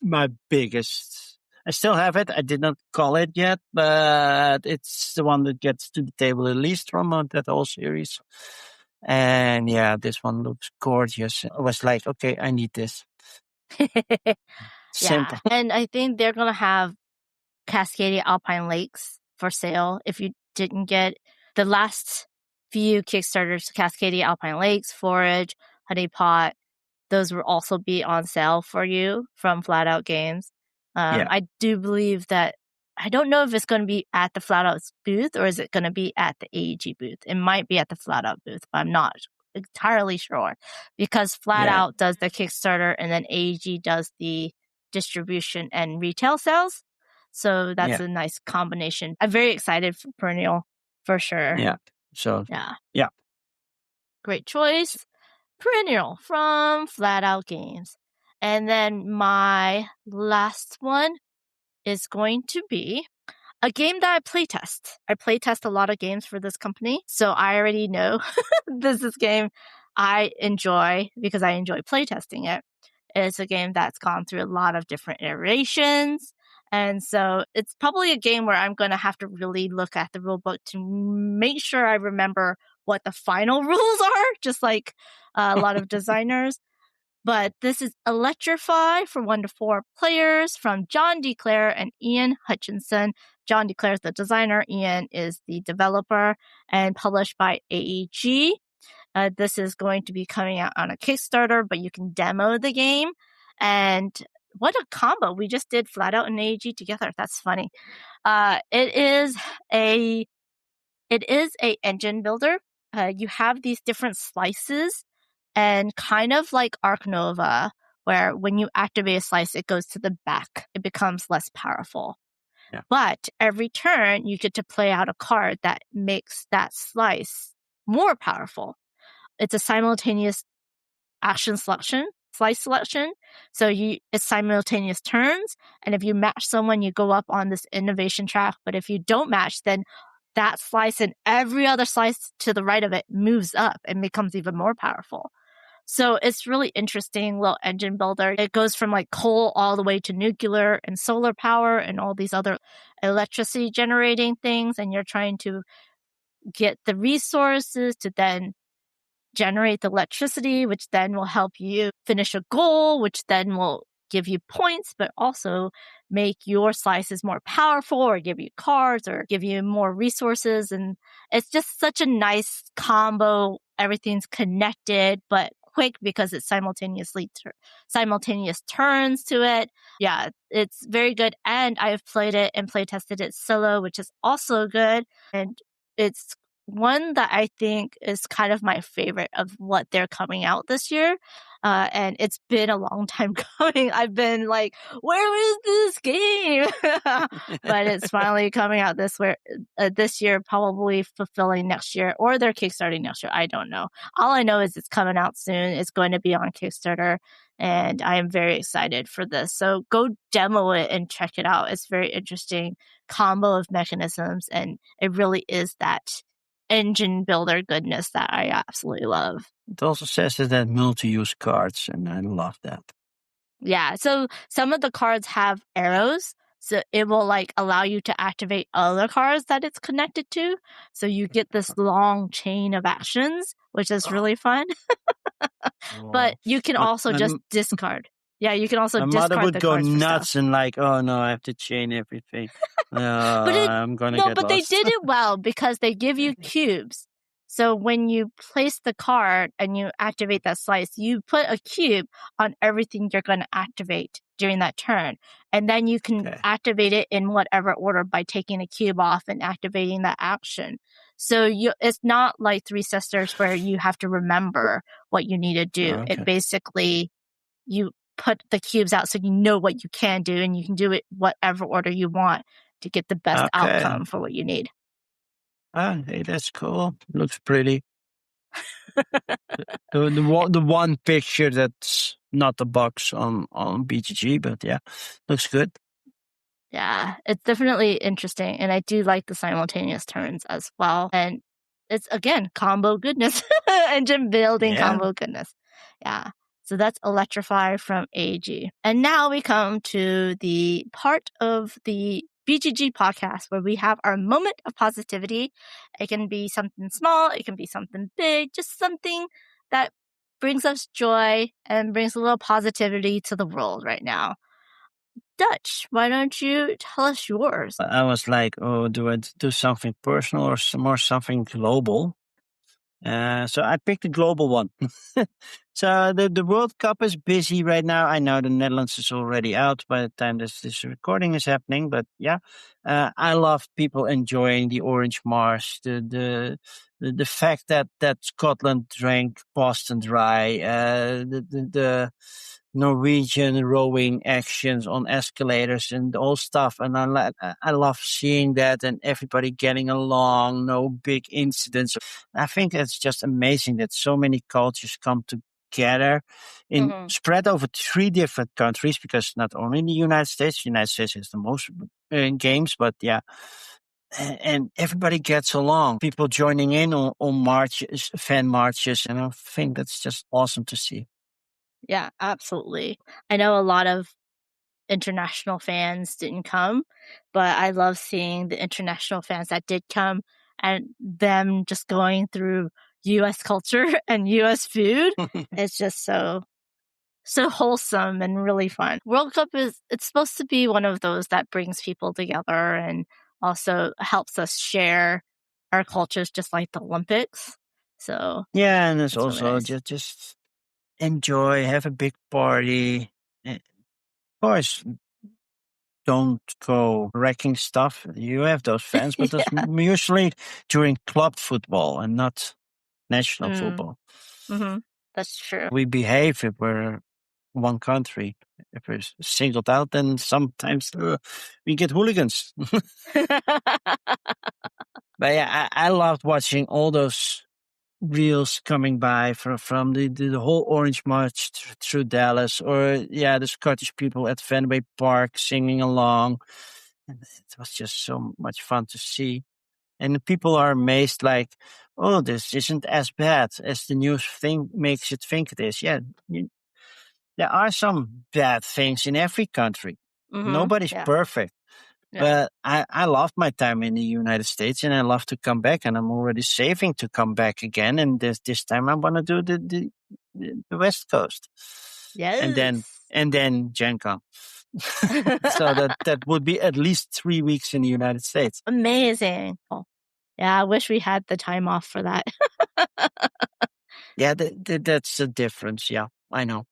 my biggest. I still have it. I did not call it yet, but it's the one that gets to the table the least from that whole series. And yeah, this one looks gorgeous. I was like, okay, I need this. Simple.
Yeah, and I think they're going to have Cascadia Alpine Lakes for sale if you didn't get the last few Kickstarters. Cascadia Alpine Lakes, Forage, Honeypot, those will also be on sale for you from Flat Out Games. I do believe that, I don't know if it's going to be at the Flat Out booth or is it going to be at the AEG booth. It might be at the Flat Out booth, but I'm not entirely sure because Flat Out does the Kickstarter and then AEG does the distribution and retail sales. So that's a nice combination. I'm very excited for Perennial for sure.
Yeah. So, yeah.
Great choice. Perennial from Flat Out Games. And then my last one is going to be a game that I playtest. I playtest a lot of games for this company, so I already know this is a game I enjoy because I enjoy playtesting it. It's a game that's gone through a lot of different iterations. And so it's probably a game where I'm going to have to really look at the rule book to make sure I remember what the final rules are, just like a lot of designers. But this is Electrify for 1 to 4 players from John DeClaire and Ian Hutchinson. John DeClaire is the designer, Ian is the developer, and published by AEG. This is going to be coming out on a Kickstarter, but you can demo the game. And what a combo. We just did Flat Out and AEG together. That's funny. It is a engine builder. You have these different slices, and kind of like Arc Nova, where when you activate a slice, it goes to the back. It becomes less powerful.
Yeah.
But every turn, you get to play out a card that makes that slice more powerful. It's a simultaneous action selection, slice selection. So it's simultaneous turns. And if you match someone, you go up on this innovation track. But if you don't match, then that slice and every other slice to the right of it moves up and becomes even more powerful. So it's really interesting little engine builder. It goes from like coal all the way to nuclear and solar power and all these other electricity generating things. And you're trying to get the resources to then generate the electricity, which then will help you finish a goal, which then will give you points, but also make your slices more powerful or give you cards or give you more resources. And it's just such a nice combo. Everything's connected, but quick because it's simultaneous turns to it. Yeah, it's very good. And I've played it and play tested it solo, which is also good. And it's one that I think is kind of my favorite of what they're coming out this year. And it's been a long time coming. I've been like, where is this game? But it's finally coming out this year, probably fulfilling next year, or they're kickstarting next year. I don't know. All I know is it's coming out soon. It's going to be on Kickstarter, and I am very excited for this. So go demo it and check it out. It's very interesting combo of mechanisms, and it really is that engine builder goodness that I absolutely love.
It also says that multi-use cards, and I love that.
Yeah, so some of the cards have arrows, so it will like allow you to activate other cards that it's connected to. So you get this long chain of actions, which is really fun. But you can also just discard. Yeah, you can also discard the cards.
My mother would go nuts
stuff.
and like, oh no, I have to chain everything. I'm gonna get lost.
They did it well because they give you cubes. So when you place the card and you activate that slice, you put a cube on everything you're going to activate during that turn. And then you can activate it in whatever order by taking a cube off and activating that action. So it's not like Three Sisters where you have to remember what you need to do.
Okay.
It basically, you put the cubes out so you know what you can do, and you can do it whatever order you want to get the best outcome for what you need.
Hey, that's cool. Looks pretty. the one picture that's not the box on BGG, but yeah, looks good.
Yeah, it's definitely interesting, and I do like the simultaneous turns as well. And it's again combo goodness, engine building combo goodness. Yeah. So that's Electrify from AEG. And now we come to the part of the BGG podcast where we have our moment of positivity. It can be something small, it can be something big, just something that brings us joy and brings a little positivity to the world right now. Dutch, why don't you tell us yours?
I was like, oh, do I do something personal or more something global? So I picked the global one. So the World Cup is busy right now. I know the Netherlands is already out by the time this recording is happening. But yeah, I love people enjoying the Orange March, the fact that Scotland drank Boston Dry, the Norwegian rowing actions on escalators and all stuff. And I love seeing that and everybody getting along, no big incidents. I think it's just amazing that so many cultures come together spread over 3 different countries, because not only in the United States has the most games, but yeah. And everybody gets along. People joining in on marches, fan marches, and I think that's just awesome to see.
Yeah, absolutely. I know a lot of international fans didn't come, but I love seeing the international fans that did come and them just going through US culture and US food. It's just so wholesome and really fun. World Cup it's supposed to be one of those that brings people together and also helps us share our cultures just like the Olympics. So
Yeah, and it's
it's really
also
nice.
just enjoy, have a big party. Of course, don't go wrecking stuff. You have those fans, but that's
Yeah.
usually during club football and not national football.
That's true.
We behave if we're one country. If we're singled out, then sometimes we get hooligans. But yeah, I loved watching all those reels coming by from the whole Orange March through Dallas, or the Scottish people at Fenway Park singing along. And it was just so much fun to see. And the people are amazed, like, oh, this isn't as bad as the news thing makes it think it is. Yeah, there are some bad things in every country. Nobody's
Yeah.
perfect.
Yeah.
But I loved my time in the United States, and I love to come back, and I'm already saving to come back again. And this time I want to do the West Coast, and
Yes.
then Gen Con. So that would be at least 3 weeks in the United States.
Amazing. Oh, yeah, I wish we had the time off for that.
Yeah, that's the difference. Yeah, I know.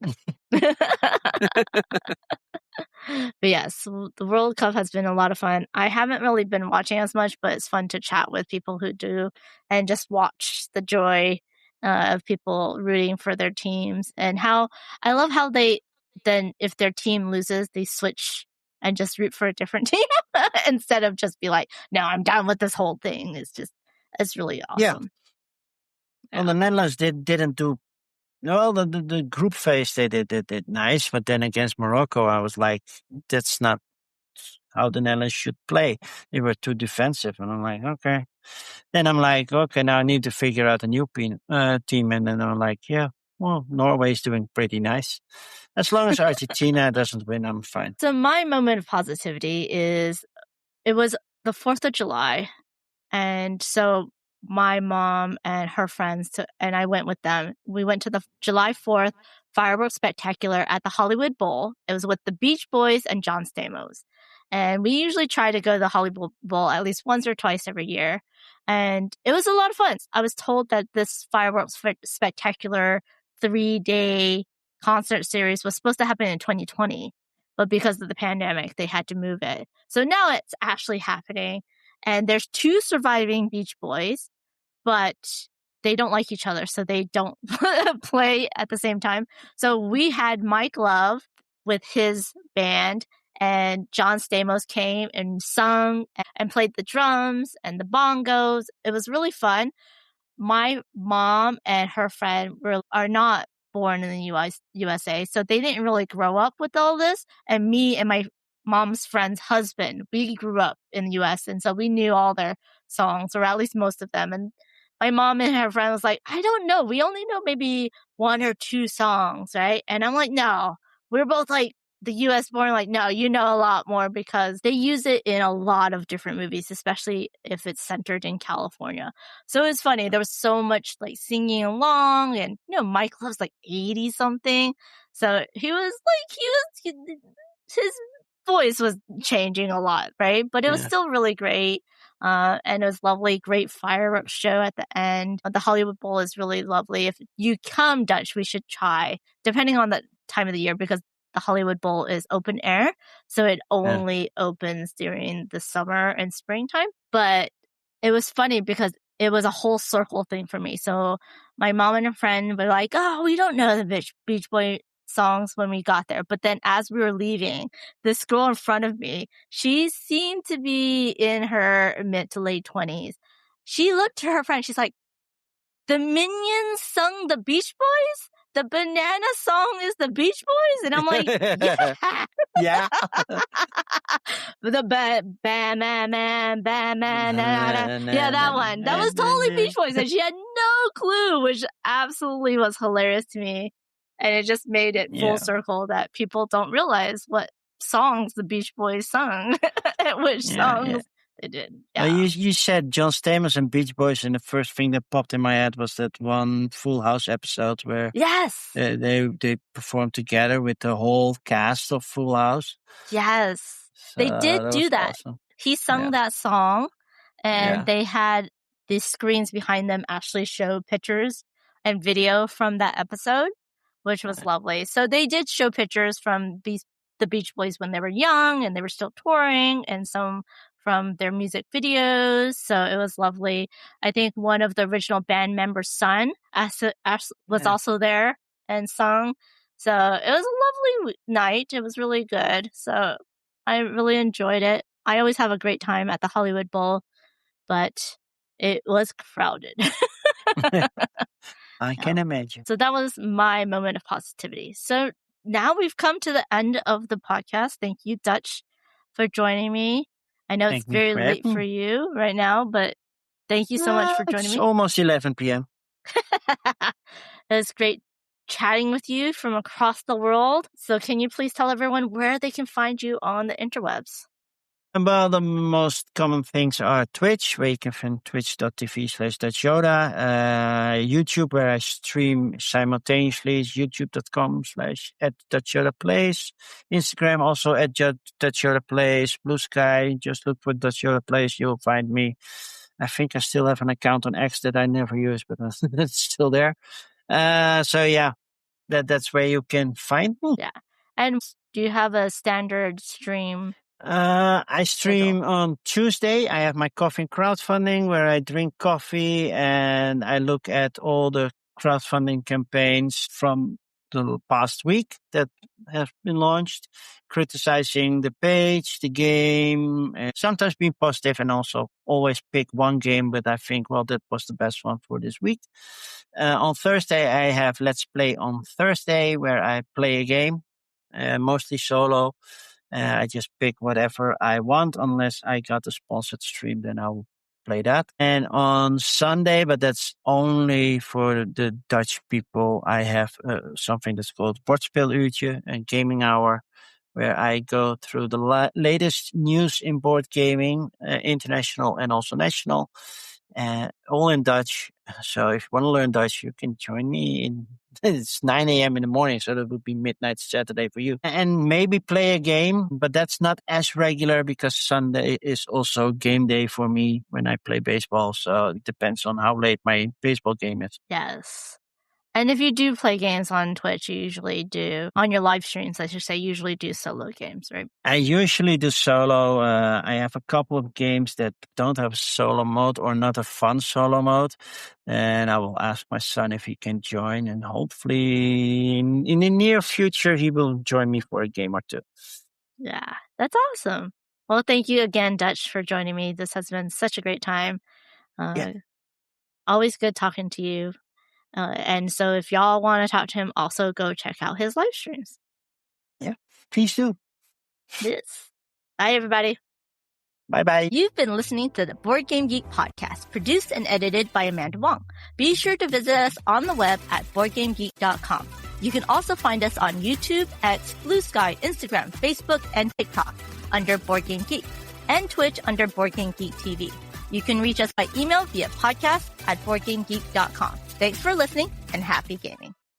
But yes, the World Cup has been a lot of fun. I haven't really been watching as much, but it's fun to chat with people who do and just watch the joy of people rooting for their teams, and how I love how they then, if their team loses, they switch and just root for a different team instead of just be like, no, I'm done with this whole thing. It's really awesome.
Well, the Netherlands didn't do well. The group phase they did nice, but then against Morocco, I was like, that's not how the Netherlands should play. They were too defensive, and I'm like, okay. Then I'm like, okay, now I need to figure out a new team, and then I'm like, yeah, well, Norway's doing pretty nice. As long as Argentina doesn't win, I'm fine.
So my moment of positivity is it was the 4th of July. And so my mom and her friends, and I went with them. We went to the July 4th fireworks spectacular at the Hollywood Bowl. It was with the Beach Boys and John Stamos. And we usually try to go to the Hollywood Bowl at least once or twice every year. And it was a lot of fun. I was told that this fireworks spectacular 3-day concert series was supposed to happen in 2020. But because of the pandemic, they had to move it. So now it's actually happening. And there's 2 surviving Beach Boys, but they don't like each other, so they don't play at the same time. So we had Mike Love with his band, and John Stamos came and sung and played the drums and the bongos. It was really fun. My mom and her friend are not born in the USA, so they didn't really grow up with all this. And me and my mom's friend's husband, we grew up in the US, and so we knew all their songs, or at least most of them. And my mom and her friend was like, I don't know, we only know maybe 1 or 2 songs, right? And I'm like, no, we're both like the US born, like, no, you know a lot more, because they use it in a lot of different movies, especially if it's centered in California. So it was funny. There was so much like singing along, and Mike Love's like 80 something. So his voice was changing a lot, right? But it was still really great. And it was lovely, great fireworks show at the end. The Hollywood Bowl is really lovely. If you come, Dutch, we should try, depending on the time of the year, because the Hollywood Bowl is open air. So it only opens during the summer and springtime. But it was funny because it was a whole circle thing for me. So my mom and a friend were like, oh, we don't know the Beach Boy songs when we got there. But then as we were leaving, this girl in front of me, she seemed to be in her mid to late 20s. She looked to her friend. She's like, the Minions sung the Beach Boys? The banana song is the Beach Boys? And I'm like, yeah.
Yeah.
The yeah, that one. That was totally Beach Boys. And she had no clue, which absolutely was hilarious to me. And it just made it full circle that people don't realize what songs the Beach Boys sung and which songs they did. Yeah.
You said John Stamos and Beach Boys, and the first thing that popped in my head was that one Full House episode where they performed together with the whole cast of Full House.
Yes, so they did do that. Awesome. He sung that song, and they had these screens behind them actually show pictures and video from that episode, which was lovely. So they did show pictures from the Beach Boys when they were young and they were still touring, and some from their music videos. So it was lovely. I think one of the original band members' son was also there and sung. So it was a lovely night. It was really good. So I really enjoyed it. I always have a great time at the Hollywood Bowl, but it was crowded.
I can imagine.
So that was my moment of positivity. So now we've come to the end of the podcast. Thank you, Dutch, for joining me. I know it's very late for you right now, but thank you so much for joining me.
It's almost 11 p.m.
It was great chatting with you from across the world. So can you please tell everyone where they can find you on the interwebs?
Well, the most common things are Twitch, where you can find twitch.tv/Dutch Yoda, YouTube, where I stream simultaneously, is youtube.com/@DutchYodaPlays, Instagram also @DutchYodaPlays, Blue Sky, just look for Dutch Yoda Plays, you'll find me. I think I still have an account on X that I never use, but it's still there. So yeah, that's where you can find me.
Yeah. And do you have a standard stream?
I stream on Tuesday. I have my coffee and crowdfunding where I drink coffee and I look at all the crowdfunding campaigns from the past week that have been launched, criticizing the page, the game, and sometimes being positive, and also always pick one game, but I think, well, that was the best one for this week. On Thursday, I have Let's Play on Thursday where I play a game, mostly solo. I just pick whatever I want, unless I got a sponsored stream, then I'll play that. And on Sunday, but that's only for the Dutch people, I have something that's called Bordspieluurtje, a gaming hour, where I go through the latest news in board gaming, international and also national, all in Dutch. So if you want to learn Dutch, you can join me. It's 9 a.m. in the morning, so that would be midnight Saturday for you. And maybe play a game, but that's not as regular because Sunday is also game day for me when I play baseball. So it depends on how late my baseball game is.
Yes. And if you do play games on Twitch, you usually do, on your live streams, I should say, usually do solo games, right?
I usually do solo. I have a couple of games that don't have a solo mode or not a fun solo mode. And I will ask my son if he can join. And hopefully in the near future, he will join me for a game or two.
Yeah, that's awesome. Well, thank you again, Dutch, for joining me. This has been such a great time. Always good talking to you. And so if y'all want to talk to him, also go check out his live streams.
Yeah, please do.
Yes. Bye, everybody.
Bye-bye.
You've been listening to the Board Game Geek podcast, produced and edited by Amanda Wong. Be sure to visit us on the web at BoardGameGeek.com. You can also find us on YouTube, X, Blue Sky, Instagram, Facebook, and TikTok under Board Game Geek, and Twitch under Board Game Geek TV. You can reach us by email via podcast@BoardGameGeek.com. Thanks for listening and happy gaming.